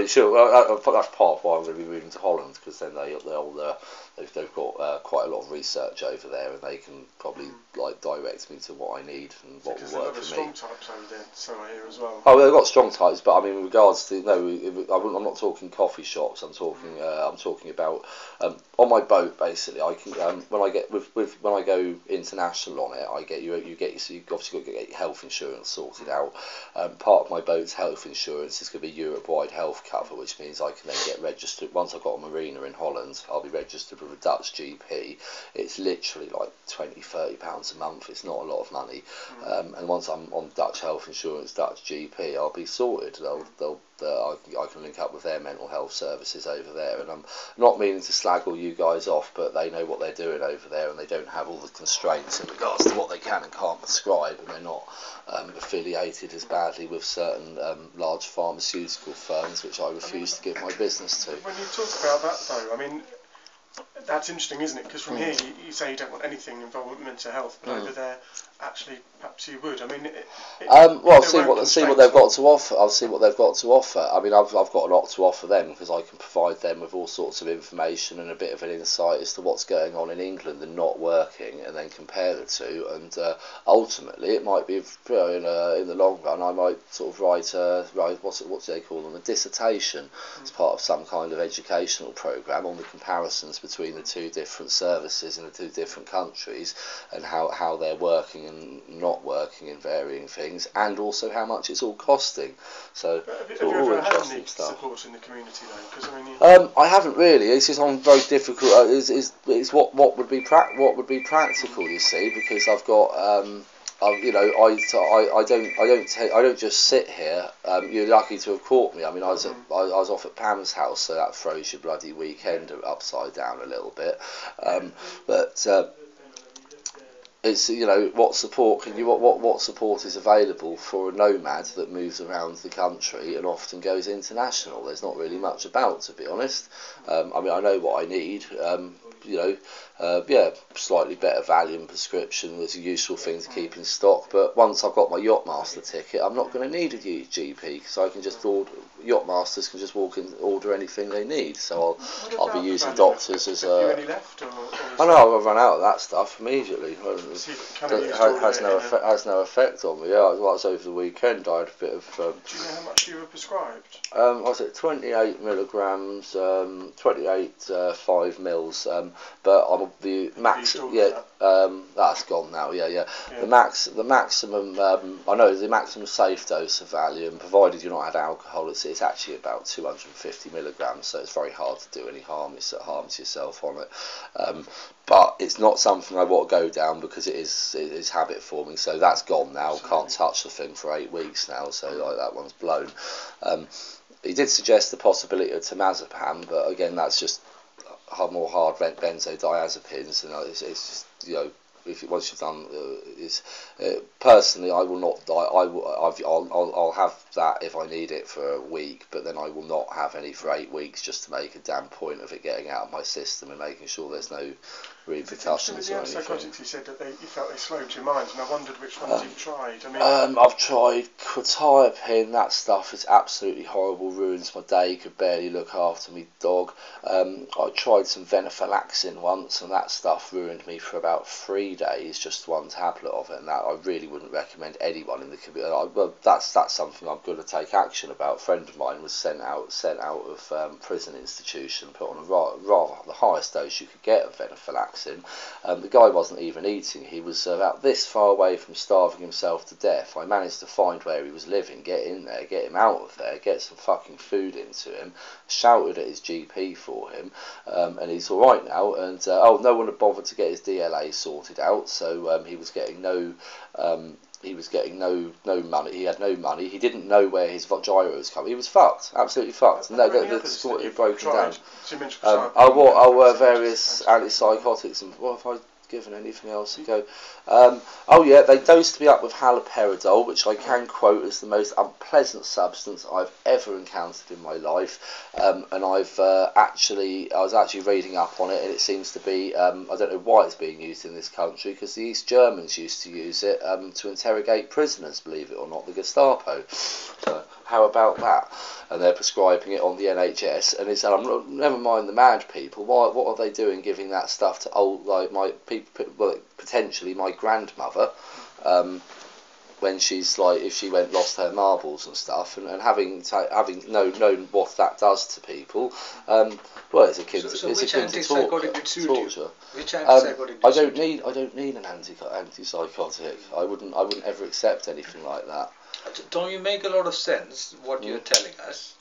Speaker 1: Sure, that's part of why I'm going to be moving to Holland, because then they've got quite a lot of research over there, and they can probably like direct me to what I need and what will work for me.
Speaker 4: Strong types over there, so I hear as well.
Speaker 1: Oh, they've got strong types, but I mean, in regards to I'm not talking coffee shops. I'm talking about on my boat. Basically, I can when I go international on it, I get you obviously got to get your health insurance sorted out. Part of my boat's health insurance is going to be Europe-wide health cover, which means I can then get registered. Once I've got a marina in Holland, I'll be registered with a Dutch GP. It's literally like £20-30 a month. It's not a lot of money. And once I'm on Dutch health insurance, Dutch GP, I'll be sorted. I can link up with their mental health services over there, and I'm not meaning to slag all you guys off, but they know what they're doing over there, and they don't have all the constraints in regards to what they can and can't prescribe, and they're not affiliated as badly with certain large pharmaceutical firms, which I refuse to give my business to.
Speaker 4: When you talk about that though, I mean, that's interesting, isn't it? Because from here you say you don't want anything involved with mental health, but over there, actually, perhaps you would. I mean,
Speaker 1: I'll see what they've got to offer. I'll see what they've got to offer. I mean, I've got a lot to offer them, because I can provide them with all sorts of information and a bit of an insight as to what's going on in England and not working, and then compare the two. And ultimately, it might be in the long run, I might sort of write what do they call them, a dissertation as part of some kind of educational program on the comparisons between the two different services in the two different countries, and how they're working and not working in varying things, and also how much it's all costing. So
Speaker 4: have you ever had any support in the community though? Because I mean,
Speaker 1: I haven't really. It's just I'm very difficult. It's what would be practical, you see, because I've got I don't just sit here. You're lucky to have caught me. I mean, I was off at Pam's house, so that throws your bloody weekend upside down a little bit. But it's what support what support is available for a nomad that moves around the country and often goes international. There's not really much about, to be honest. I mean, I know what I need. Slightly better Valium prescription is a useful thing to keep in stock, but once I've got my Yachtmaster ticket, I'm not going to need a GP, because I can just order. Yachtmasters can just walk in and order anything they need, so I'll be using doctors as a...
Speaker 4: Have you any left,
Speaker 1: I know I've run out of that stuff immediately. It has no effect on me. Yeah, like over the weekend I had a bit of...
Speaker 4: Do you know how much you were prescribed?
Speaker 1: I was at 28 milligrams, 5 mils, but I'm the max. That's gone now. Yeah. The maximum. I know the maximum safe dose of Valium, provided you're not had alcohol, it's actually about 250 milligrams. So it's very hard to do any harm to yourself on it. But it's not something I want to go down, because it is habit forming. So that's gone now. Can't touch the thing for 8 weeks now. So that one's blown. He did suggest the possibility of temazepam, but again, that's just more hard benzodiazepines, and it's just once you've done personally, I will not. I'll have that if I need it for a week, but then I will not have any for 8 weeks, just to make a damn point of it getting out of my system and making sure there's no repercussions or anything.
Speaker 4: Antipsychotics, you said that you felt they slowed your mind, and I wondered which ones you've tried. I mean,
Speaker 1: I've tried quetiapine. That stuff is absolutely horrible, ruins my day, could barely look after me dog. I tried some venlafaxine once, and that stuff ruined me for about 3 days, just one tablet of it, and that I really wouldn't recommend anyone in the community. Well, that's something I'm going to take action about. A friend of mine was sent out of prison institution, put on a rather the highest dose you could get of venlafaxine. The guy wasn't even eating. He was about this far away from starving himself to death. I managed to find where he was living, get in there, get him out of there, get some fucking food into him, shouted at his GP for him, and he's all right now. And no one had bothered to get his DLA sorted out, so he was getting no money. He had no money. He didn't know where his gyro was coming. He was fucked, absolutely fucked. No, it broken down. Various antipsychotics, and what have I given anything else a go? They dosed me up with haloperidol, which I can quote as the most unpleasant substance I've ever encountered in my life. And I was actually reading up on it, and it seems to be, I don't know why it's being used in this country, because the East Germans used to use it to interrogate prisoners, believe it or not, the Gestapo. So How about that? And they're prescribing it on the NHS, and it's never mind the mad people. What are they doing giving that stuff to old, like my people, well, potentially my grandmother, when she's like, if she lost her marbles and stuff, and having known what that does to people, well, it's akin to torture.
Speaker 5: Which antipsychotic?
Speaker 1: I don't need an antipsychotic. I wouldn't ever accept anything like that.
Speaker 5: Don't you make a lot of sense what you're telling us?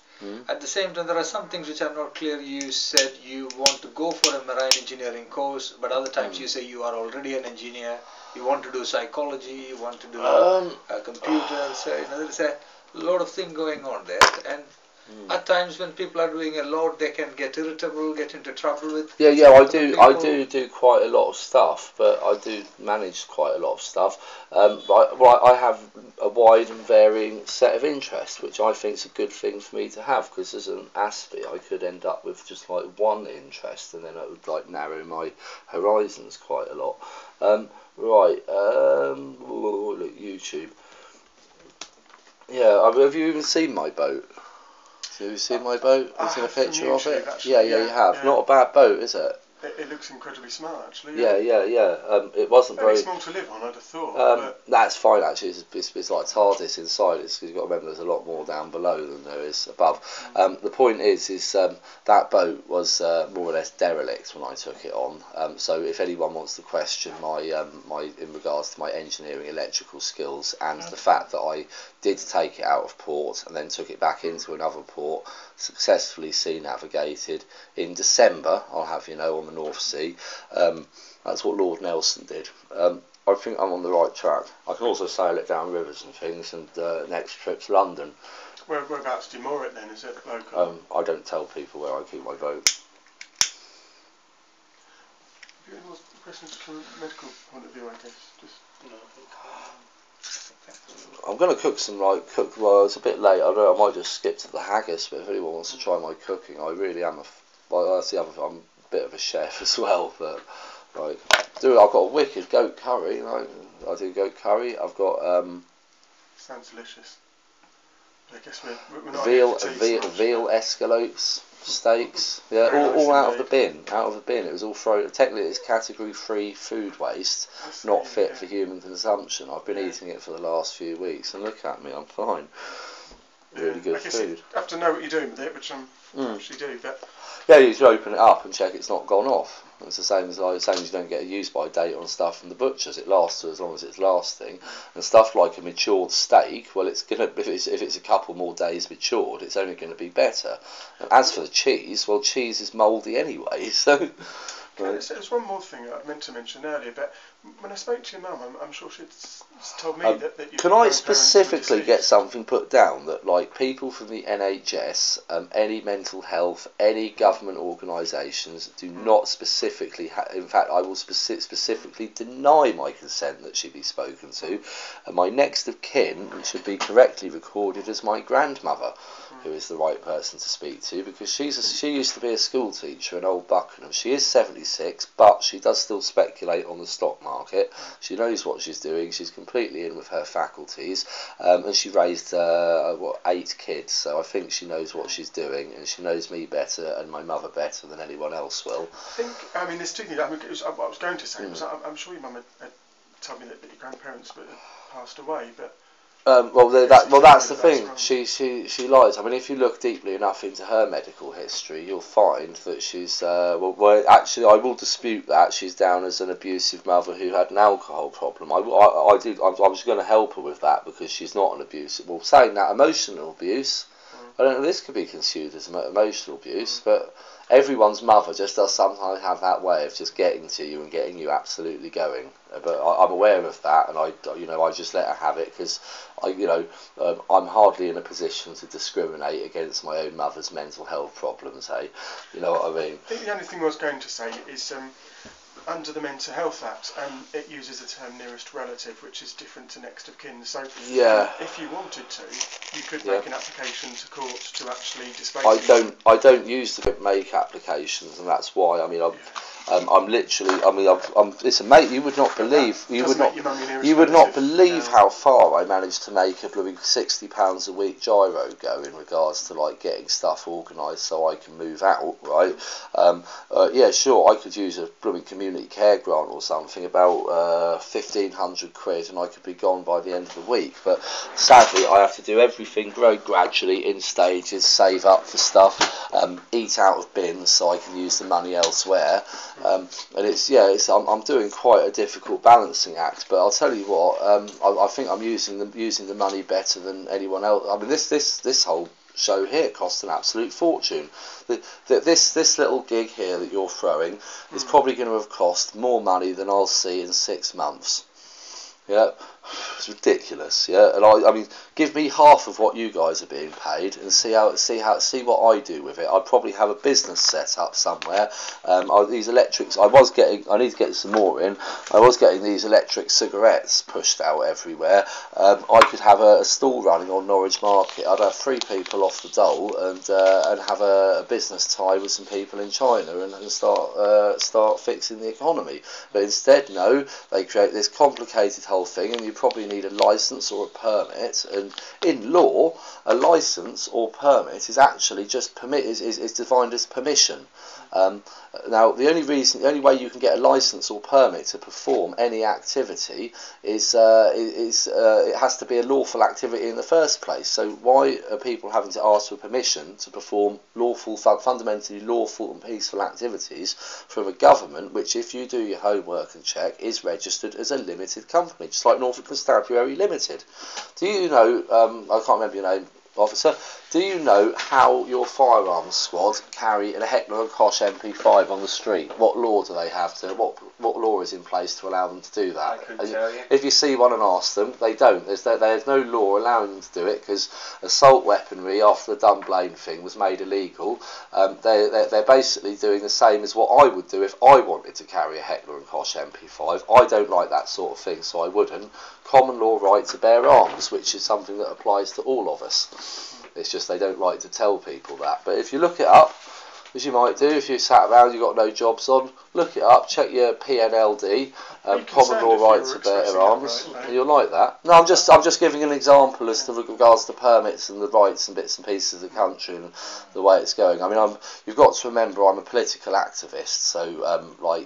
Speaker 5: At the same time, there are some things which are not clear. You said you want to go for a marine engineering course, but other times you say you are already an engineer. You want to do psychology. You want to do a computer. So there's a lot of things going on there, and at times when people are doing a lot, they can get irritable, get into trouble with.
Speaker 1: Yeah, I do quite a lot of stuff, but I do manage quite a lot of stuff. I have a wide and varying set of interests, which I think is a good thing for me to have, because as an aspie, I could end up with just like one interest, and then it would like narrow my horizons quite a lot. Look, YouTube. Yeah, have you even seen my boat? Have you seen my boat? Have you seen a picture of it?
Speaker 4: Actually,
Speaker 1: yeah, you have. Yeah. Not a bad boat, is it?
Speaker 4: It looks incredibly smart, actually.
Speaker 1: Yeah. It wasn't very
Speaker 4: small to live on, I'd have thought.
Speaker 1: That's fine, actually. It's like TARDIS inside. You've got to remember there's a lot more down below than there is above. The point is that boat was more or less derelict when I took it on. So if anyone wants to question my in regards to my engineering electrical skills and the fact that I did take it out of port and then took it back into another port, successfully sea navigated in December, I'll have you know, on the North Sea. That's what Lord Nelson did. I think I'm on the right track. I can also sail it down rivers and things, and next trip's London.
Speaker 4: Whereabouts do you moor it then? Is it local?
Speaker 1: I don't tell people where I keep my boat.
Speaker 4: Have you any more questions from a medical point of view, I guess? No.
Speaker 1: I'm going to cook some, well, it's a bit late, I don't know, I might just skip to the haggis, but if anyone wants to try my cooking, I really am that's the other thing, I'm a bit of a chef as well, but, I've got a wicked goat curry, I do goat curry, I've got,
Speaker 4: sounds delicious. I guess we're not
Speaker 1: veal escalopes, steaks, yeah, all out of the bin, it was all thrown, technically it's category 3 food waste, not fit for human consumption. I've been eating it for the last few weeks, and look at me, I'm fine. Really good food.
Speaker 4: You have to know what you're doing with it, which I actually do, but...
Speaker 1: Yeah, you should open it up and check it's not gone off. It's the same as you don't get a use-by date on stuff from the butchers. It lasts as long as it's lasting. And stuff like a matured steak, well, it's gonna if it's a couple more days matured, it's only going to be better. And as for the cheese, well, cheese is mouldy anyway, so...
Speaker 4: There's one more thing I meant to mention earlier, but when I spoke to your mum, I'm sure she'd told me that you...
Speaker 1: Can I specifically get something put down that, like, people from the NHS, any mental health, any government organisations do not specifically... in fact, I will specifically deny my consent that she be spoken to, and my next of kin should be correctly recorded as my grandmother, who is the right person to speak to, because she used to be a school teacher in Old Buckingham. She is 76, but she does still speculate on the stock market. She knows what she's doing. She's completely in with her faculties, and she raised 8 kids. So I think she knows what she's doing, and she knows me better and my mother better than anyone else will.
Speaker 4: I mean, there's two things. What I was going to say was I'm sure your mum had told me that your grandparents had passed away, but.
Speaker 1: That's the thing. She lies. I mean, if you look deeply enough into her medical history, you'll find that she's. Actually, I will dispute that. She's down as an abusive mother who had an alcohol problem. I was going to help her with that because she's not an abusive. Well, saying that, emotional abuse. I don't know. This could be considered as emotional abuse, but everyone's mother just does sometimes have that way of just getting to you and getting you absolutely going. But I'm aware of that, and I just let her have it because I'm hardly in a position to discriminate against my own mother's mental health problems. You know what I mean?
Speaker 4: I think the only thing I was going to say is under the Mental Health Act, it uses the term nearest relative, which is different to next of kin. So if you wanted to, you could make an application to court to actually displace.
Speaker 1: I don't use the make applications, and that's why. I mean, I'm literally, I mean, listen, mate, you would not believe, you would not believe how far I managed to make a blooming £60 a week gyro go in regards to like getting stuff organised so I can move out, right? Yeah, sure, I could use a blooming community care grant or something, about 1,500 quid, and I could be gone by the end of the week. But sadly, I have to do everything very gradually in stages, save up for stuff, eat out of bins so I can use the money elsewhere. And I'm doing quite a difficult balancing act. But I'll tell you what, I think I'm using the money better than anyone else. I mean, this whole show here cost an absolute fortune. This little gig here that you're throwing is probably going to have cost more money than I'll see in 6 months. Yeah, it's ridiculous. Yeah, and I mean, give me half of what you guys are being paid, and see what I do with it. I'd probably have a business set up somewhere. These electrics, I need to get some more in. I was getting these electric cigarettes pushed out everywhere. I could have a stall running on Norwich Market. I'd have 3 people off the dole, and have a business tie with some people in China, and start fixing the economy. But instead, no, they create this complicated whole thing, and you probably need a license or a permit. And in law, a license or permit is actually just is defined as permission. Now, the only way you can get a license or permit to perform any activity is it has to be a lawful activity in the first place. So why are people having to ask for permission to perform fundamentally lawful and peaceful activities from a government which, if you do your homework and check, is registered as a limited company, just like Norfolk Constabulary Limited? Do you know, I can't remember your name, officer, do you know how your firearms squad carry a Heckler and Koch MP5 on the street? What law do they have to, what law is in place to allow them to do that?
Speaker 3: I couldn't tell you.
Speaker 1: If you see one and ask them, they don't. There's no law allowing them to do it, because assault weaponry after the Dunblane thing was made illegal. They're basically doing the same as what I would do if I wanted to carry a Heckler and Koch MP5. I don't like that sort of thing, so I wouldn't. Common law right to bear arms, which is something that applies to all of us. It's just they don't like to tell people that. But if you look it up, as you might do if you sat around, you've got no jobs on, look it up, check your PNLD, common law right to bear arms, and you'll like that. No, I'm just giving an example as to regards to permits and the rights and bits and pieces of the country and the way it's going. I mean, you've got to remember I'm a political activist, so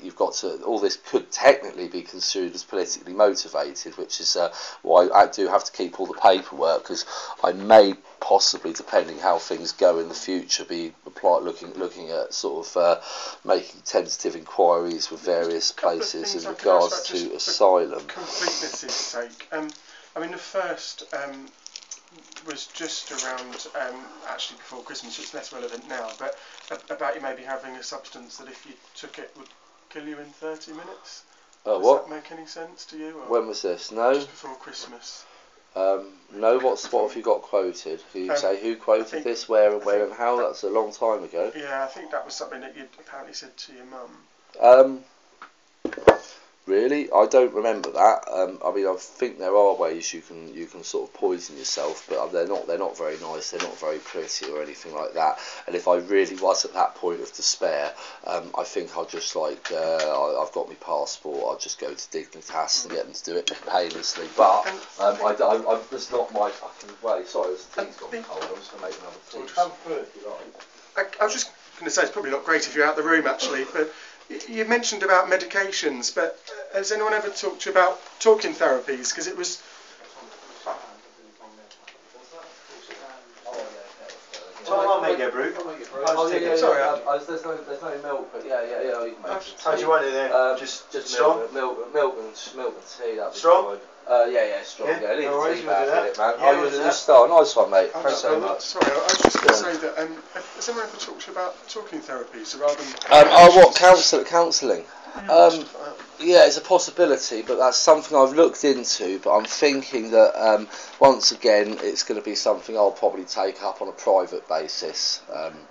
Speaker 1: you've got to, all this could technically be construed as politically motivated, which is why I do have to keep all the paperwork, because I may possibly, depending how things go in the future, be looking at sort of making tentative inquiries with various places in regards to asylum.
Speaker 4: For completeness' sake, I mean, the first was just around actually before Christmas, so it's less relevant now, but about you maybe having a substance that if you took it would kill you in 30 minutes. Does that make any sense to you? Or
Speaker 1: when was this? No?
Speaker 4: Just before Christmas.
Speaker 1: No, what have you got quoted? Can you say who quoted this, where and how? That's a long time ago.
Speaker 4: Yeah, I think that was something that you'd apparently said to your mum.
Speaker 1: Really? I don't remember that. I mean, I think there are ways you can sort of poison yourself, but they're not very nice. They're not very pretty or anything like that. And if I really was at that point of despair, I think I'll just I've got my passport. I'll just go to Dignitas and get them to do it painlessly. But I'm just not my fucking way. Sorry, the tea's got me cold. I'm just gonna make another tea. Come through if you like.
Speaker 4: I was just going to say, it's probably not great if you're out the room actually, but you mentioned about medications, but has anyone ever talked to you about talking therapies? Because it was...
Speaker 3: I'll make it, Brew.
Speaker 1: Sorry, there's no milk, but yeah, you can make it.
Speaker 3: How do you want it then? Just strong?
Speaker 1: Milk and tea, that'd be
Speaker 3: strong?
Speaker 1: Fine. Yeah, strong. Yeah, leave the tea back in it, man.
Speaker 3: Yeah,
Speaker 1: you're a star. Nice one, mate. Thanks so much.
Speaker 4: Sorry, I was just going to say that has anyone ever talked to you about talking therapies rather than... Counselling?
Speaker 1: Yeah, it's a possibility, but that's something I've looked into, but I'm thinking that once again it's going to be something I'll probably take up on a private basis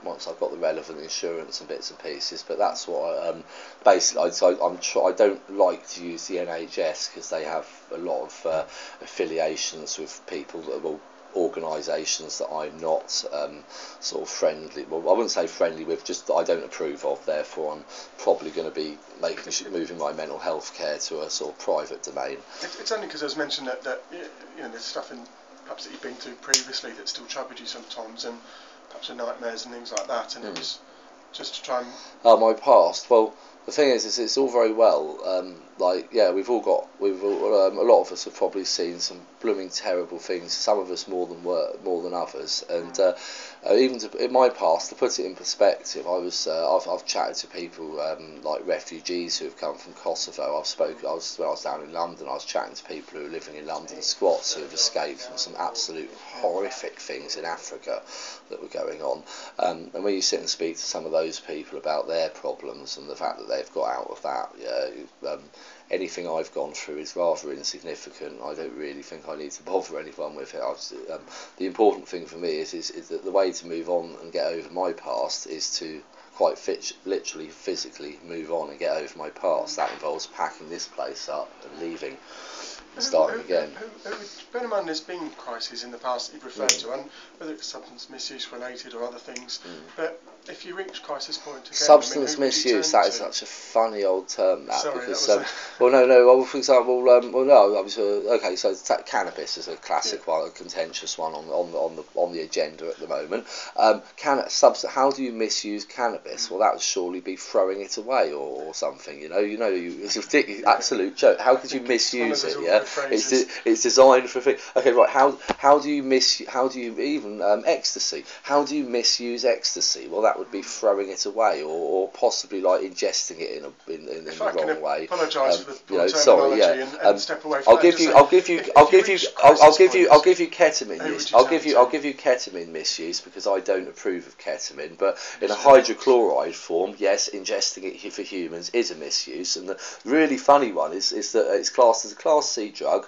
Speaker 1: once I've got the relevant insurance and bits and pieces. But that's what basically I don't like to use the NHS because they have a lot of affiliations with people that will organisations that I'm not sort of friendly. Well, I wouldn't say friendly with, just that I don't approve of. Therefore, I'm probably going to be moving my mental health care to a sort of private domain.
Speaker 4: It's only because I was mentioned that there's stuff in perhaps that you've been through previously that still troubled you sometimes, and perhaps the nightmares and things like that. And it was just to try and.
Speaker 1: My past. Well, the thing is it's all very well. We've a lot of us have probably seen some blooming terrible things. Some of us more than others. And in my past, to put it in perspective, I've chatted to people like refugees who have come from Kosovo. When I was down in London, I was chatting to people who are living in London squats who have escaped from some absolute horrific things in Africa that were going on. And when you sit and speak to some of those people about their problems and the fact that they've got out of that, anything I've gone through is rather insignificant. I don't really think I need to bother anyone with it. The important thing for me is that the way to move on and get over my past is to literally physically move on and get over my past. That involves packing this place up and leaving and starting again.
Speaker 4: Bear in mind there's been crises in the past that you've referred to, and whether it's substance misuse related or other things, but if you reach crisis point again...
Speaker 1: Substance misuse, that is such a funny old term, that.
Speaker 4: Sorry,
Speaker 1: because,
Speaker 4: that was
Speaker 1: well, for example, okay, so cannabis is a classic one, a contentious one on the agenda at the moment. How do you misuse cannabis? Well, that would surely be throwing it away or something, it's a ridiculous, absolute joke. How could you misuse it, yeah? It's designed for... Okay, right, how do you even ecstasy? How do you misuse ecstasy? Well, that would be throwing it away or possibly like ingesting it in the wrong way.
Speaker 4: Apologise for the terminology and step away from
Speaker 1: I'll give you ketamine use. I'll give you ketamine misuse because I don't approve of ketamine, but in a hydrochloride form, yes, ingesting it for humans is a misuse. And the really funny one is that it's classed as a Class C drug.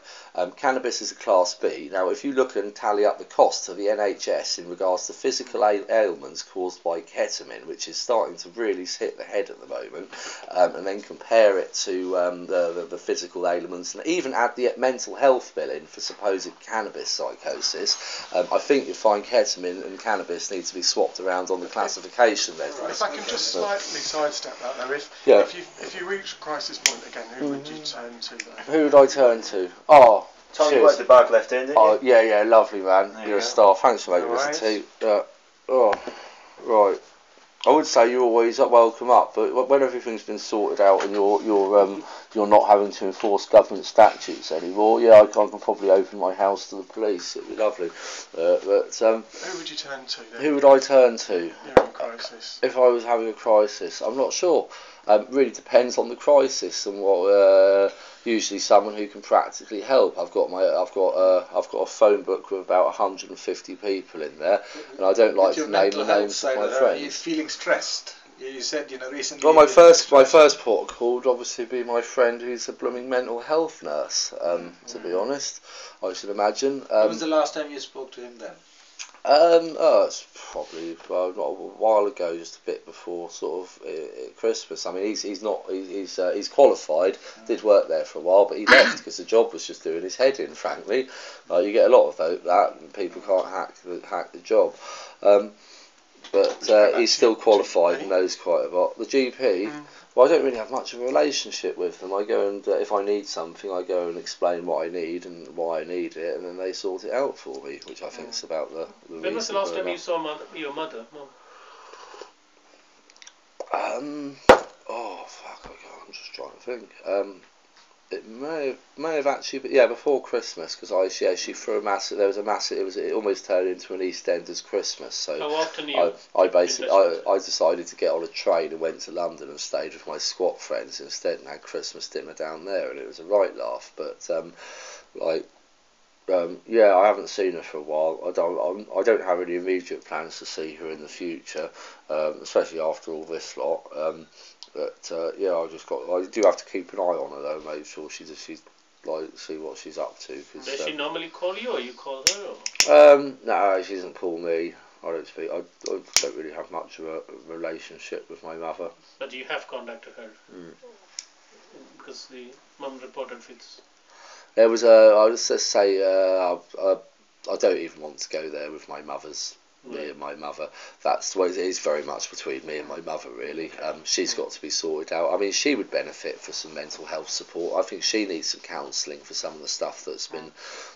Speaker 1: Cannabis is a Class B. Now, if you look and tally up the cost to the NHS in regards to physical ailments caused by ketamine, which is starting to really hit the head at the moment, and then compare it to the physical ailments, and even add the mental health bill in for supposed cannabis psychosis, I think you'll find ketamine and cannabis need to be swapped around on the classification level.
Speaker 4: If I can just slightly sidestep that though, if you reach crisis point again, who would you turn to though?
Speaker 1: Who would I turn to? Oh,
Speaker 3: Tommy worked the bag left in, didn't you?
Speaker 1: Yeah, lovely man. You're a star. Thanks for making us a tea. Right. I would say you're always welcome up, but when everything's been sorted out and you're not having to enforce government statutes anymore, I can probably open my house to the police. It'd be lovely.
Speaker 4: Who would you turn to then?
Speaker 1: Who would I turn to?
Speaker 4: You're in crisis.
Speaker 1: If I was having a crisis, I'm not sure. Really depends on the crisis and what. Usually someone who can practically help. I've got a phone book with about 150 people in there, and I don't like to name the names of my friends.
Speaker 5: Are you feeling stressed? You said recently.
Speaker 1: Well, my first port of call would obviously be my friend who's a blooming mental health nurse. To be honest, I should imagine.
Speaker 5: When was the last time you spoke to him then?
Speaker 1: It's probably not a while ago, just a bit before sort of Christmas. I mean, he's qualified, did work there for a while, but he left because the job was just doing his head in. Frankly, you get a lot of that, and people can't hack the job. But he's still qualified and knows quite a lot. The GP. Well, I don't really have much of a relationship with them. I go and if I need something, I go and explain what I need and why I need it, and then they sort it out for me, which I think is about the
Speaker 6: When was the last time you saw your mother, Mum?
Speaker 1: Oh fuck! I'm just trying to think. It may have actually been, before Christmas, because she threw a massive. There was a massive. It almost turned into an EastEnders Christmas. So
Speaker 6: how often
Speaker 1: I decided to get on a train and went to London and stayed with my squat friends instead and had Christmas dinner down there, and it was a right laugh. But I haven't seen her for a while. I don't have any immediate plans to see her in the future, especially after all this lot. But I do have to keep an eye on her though, make sure she's see what she's up to.
Speaker 6: Does she normally call you, or you call her? Or?
Speaker 1: No, she doesn't call me. I don't really have much of a relationship with my mother.
Speaker 6: But you have contacted her because the mum reported fits.
Speaker 1: There was I'll just say I don't even want to go there with my mother's. Me and my mother. That's what it is, very much between me and my mother, really. She's got to be sorted out. I mean, she would benefit for some mental health support. I think she needs some counselling for some of the stuff that's been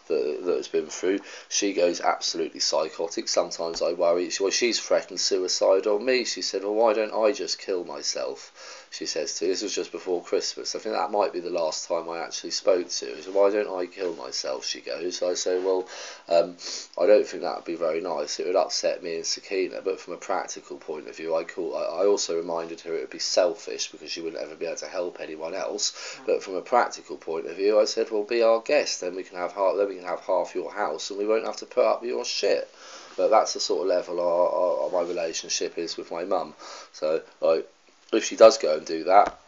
Speaker 1: that's been through. She goes absolutely psychotic. Sometimes I worry. She's threatened suicide on me. She said, "Well, why don't I just kill myself?" She says to me. This was just before Christmas. I think that might be the last time I actually spoke to her. She said, "Why don't I kill myself?" She goes. I say, "Well, I don't think that would be very nice. It would upset me and Sakina, but from a practical point of view, I also reminded her it would be selfish because she wouldn't ever be able to help anyone else. But from a practical point of view, I said, well, be our guest. Then we can have half your house, and we won't have to put up with your shit." But that's the sort of level my relationship is with my mum. So, like, if she does go and do that,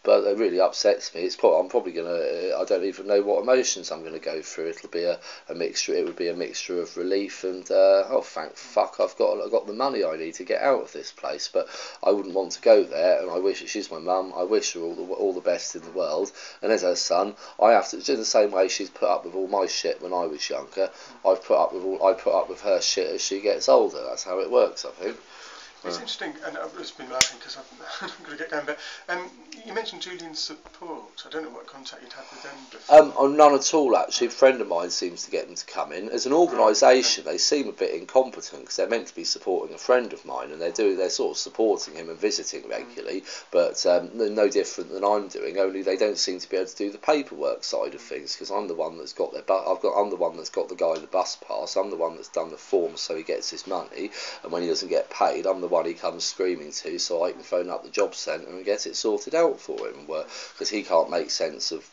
Speaker 1: but it really upsets me. I'm probably gonna. I don't even know what emotions I'm gonna go through. It'll be a mixture. It would be a mixture of relief and oh, thank fuck, I've got the money I need to get out of this place. But I wouldn't want to go there. And I wish she's my mum. I wish her all the best in the world. And as her son, I have to. In the same way she's put up with all my shit when I was younger, I put up with her shit as she gets older. That's how it works, I think.
Speaker 4: It's interesting, and I've just been laughing because I'm going to get going, but you mentioned Julian's support. I don't know what contact you'd had with them before.
Speaker 1: None at all, actually. A friend of mine seems to get them to come in. As an organisation, they seem a bit incompetent because they're meant to be supporting a friend of mine, and they're sort of supporting him and visiting regularly, but no different than I'm doing, only they don't seem to be able to do the paperwork side of things because I'm the one that's got I'm the one that's got the guy the bus pass, I'm the one that's done the forms so he gets his money, and when he doesn't get paid, I'm the one he comes screaming to so I can phone up the job centre and get it sorted out for him, because he can't make sense of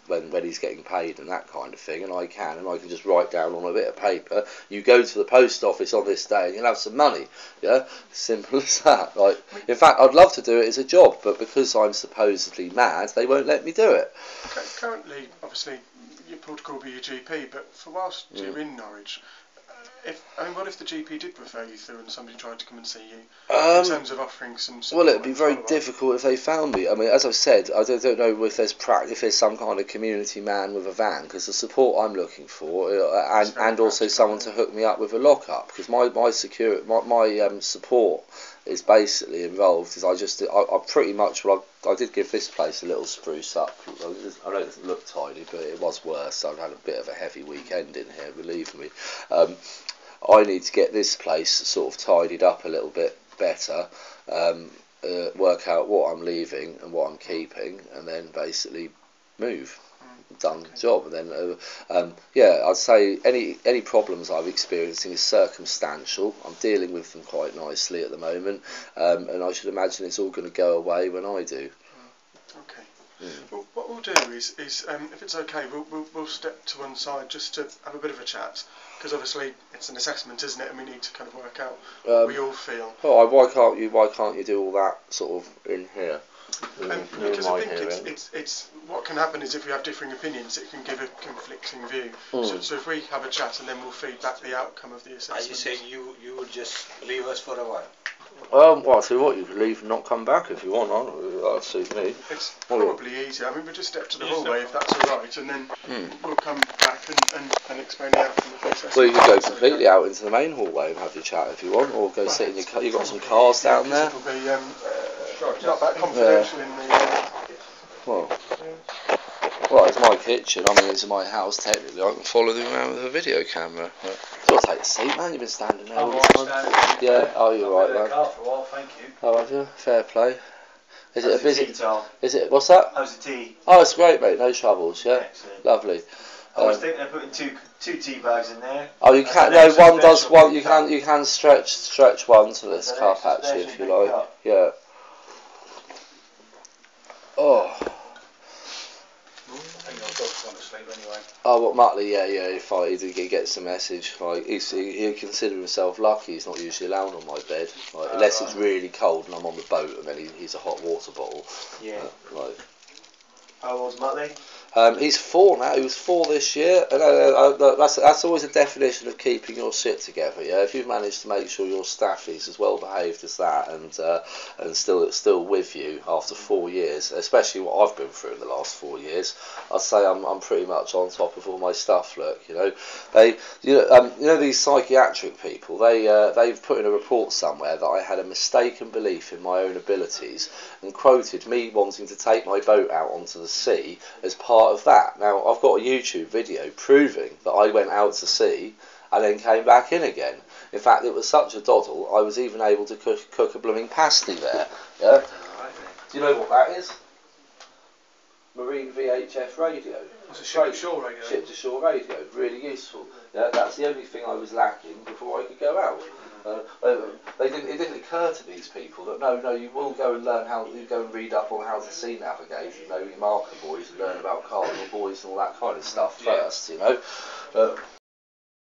Speaker 1: when he's getting paid and that kind of thing, and I can just write down on a bit of paper, you go to the post office on this day and you'll have some money. Yeah, simple as that. Like, in fact, I'd love to do it as a job, but because I'm supposedly mad, they won't let me do it.
Speaker 4: Currently, obviously, your protocol will be your GP, but for whilst you're in Norwich, what if the GP did refer you through and somebody tried to come and see you in terms of offering some support?
Speaker 1: Well, it'd be very difficult if they found me. I mean, as I've said, I don't know if there's some kind of community man with a van, because the support I'm looking for, and also someone to hook me up with a lockup, because my support is basically involved. Is I pretty much I did give this place a little spruce up. I know it doesn't look tidy, but it was worse. I've had a bit of a heavy weekend in here, believe me. I need to get this place sort of tidied up a little bit better, work out what I'm leaving and what I'm keeping, and then basically move. Done job. And then I'd say any problems I'm experiencing is circumstantial. I'm dealing with them quite nicely at the moment, and I should imagine it's all going to go away when I do.
Speaker 4: Okay. Well, what we'll do is if it's okay, we'll step to one side just to have a bit of a chat, because obviously it's an assessment, isn't it? And we need to kind of work out what we all feel.
Speaker 1: Oh, why can't you do all that sort of in here?
Speaker 4: Because I think it's what can happen is if we have differing opinions, it can give a conflicting view. So if we have a chat and then we'll feed back the outcome of the assessment.
Speaker 5: Are you saying you would just leave us for a while?
Speaker 1: Well, I'll tell you what, you can leave and not come back if you want. That'll suit me.
Speaker 4: It's probably easier. I mean, we'll just step to the hallway if that's all right, and then we'll come back and explain the outcome of the assessment.
Speaker 1: Well, you can go completely out into the main hallway and have your chat if you want, or go sit in your car. You've got some cars down there.
Speaker 4: It'll be not that confidential in the...
Speaker 1: Well, it's my kitchen. I mean, it's my house. Technically, I can follow them around with a video camera. You'll take a seat, man. You've been standing there all the time. Yeah. Oh, you're right, man.
Speaker 7: Car for a while, thank you.
Speaker 1: Oh, have you? Fair play. Is it a visit? Is it? What's that?
Speaker 7: How's the tea?
Speaker 1: Oh, it's great, mate. No troubles. Yeah.
Speaker 7: Excellent.
Speaker 1: Lovely.
Speaker 7: I was thinking of putting two tea bags in there.
Speaker 1: Oh, you can. No, one does one. You can stretch one to this cup actually, if you like. Yeah. Oh.
Speaker 2: I think our dog's gone to sleep anyway.
Speaker 1: Oh, what Muttley? Yeah. He gets the message. Like, he consider himself lucky. He's not usually allowed on my bed, unless it's really cold and I'm on the boat, and then he's a hot water bottle.
Speaker 7: Yeah.
Speaker 1: Like.
Speaker 7: How old's Muttley?
Speaker 1: He's 4 now. He was 4 this year. That's always a definition of keeping your shit together. Yeah, if you've managed to make sure your staff is as well behaved as that, and still with you after 4 years, especially what I've been through in the last 4 years, I'd say I'm pretty much on top of all my stuff. Look, these psychiatric people. They've put in a report somewhere that I had a mistaken belief in my own abilities and quoted me wanting to take my boat out onto the sea as part of that. Now, I've got a YouTube video proving that I went out to sea and then came back in again. In fact, it was such a doddle, I was even able to cook a blooming pasty there. Yeah? Do you know what that is? Marine VHF radio.
Speaker 2: It's a ship-to-shore radio.
Speaker 1: Ship-to-shore radio, really useful. Yeah, that's the only thing I was lacking before I could go out. It didn't occur to these people that no, you will go and learn you go and read up on how to sea navigate, your marker buoys, and learn about cardinal buoys and all that kind of stuff first,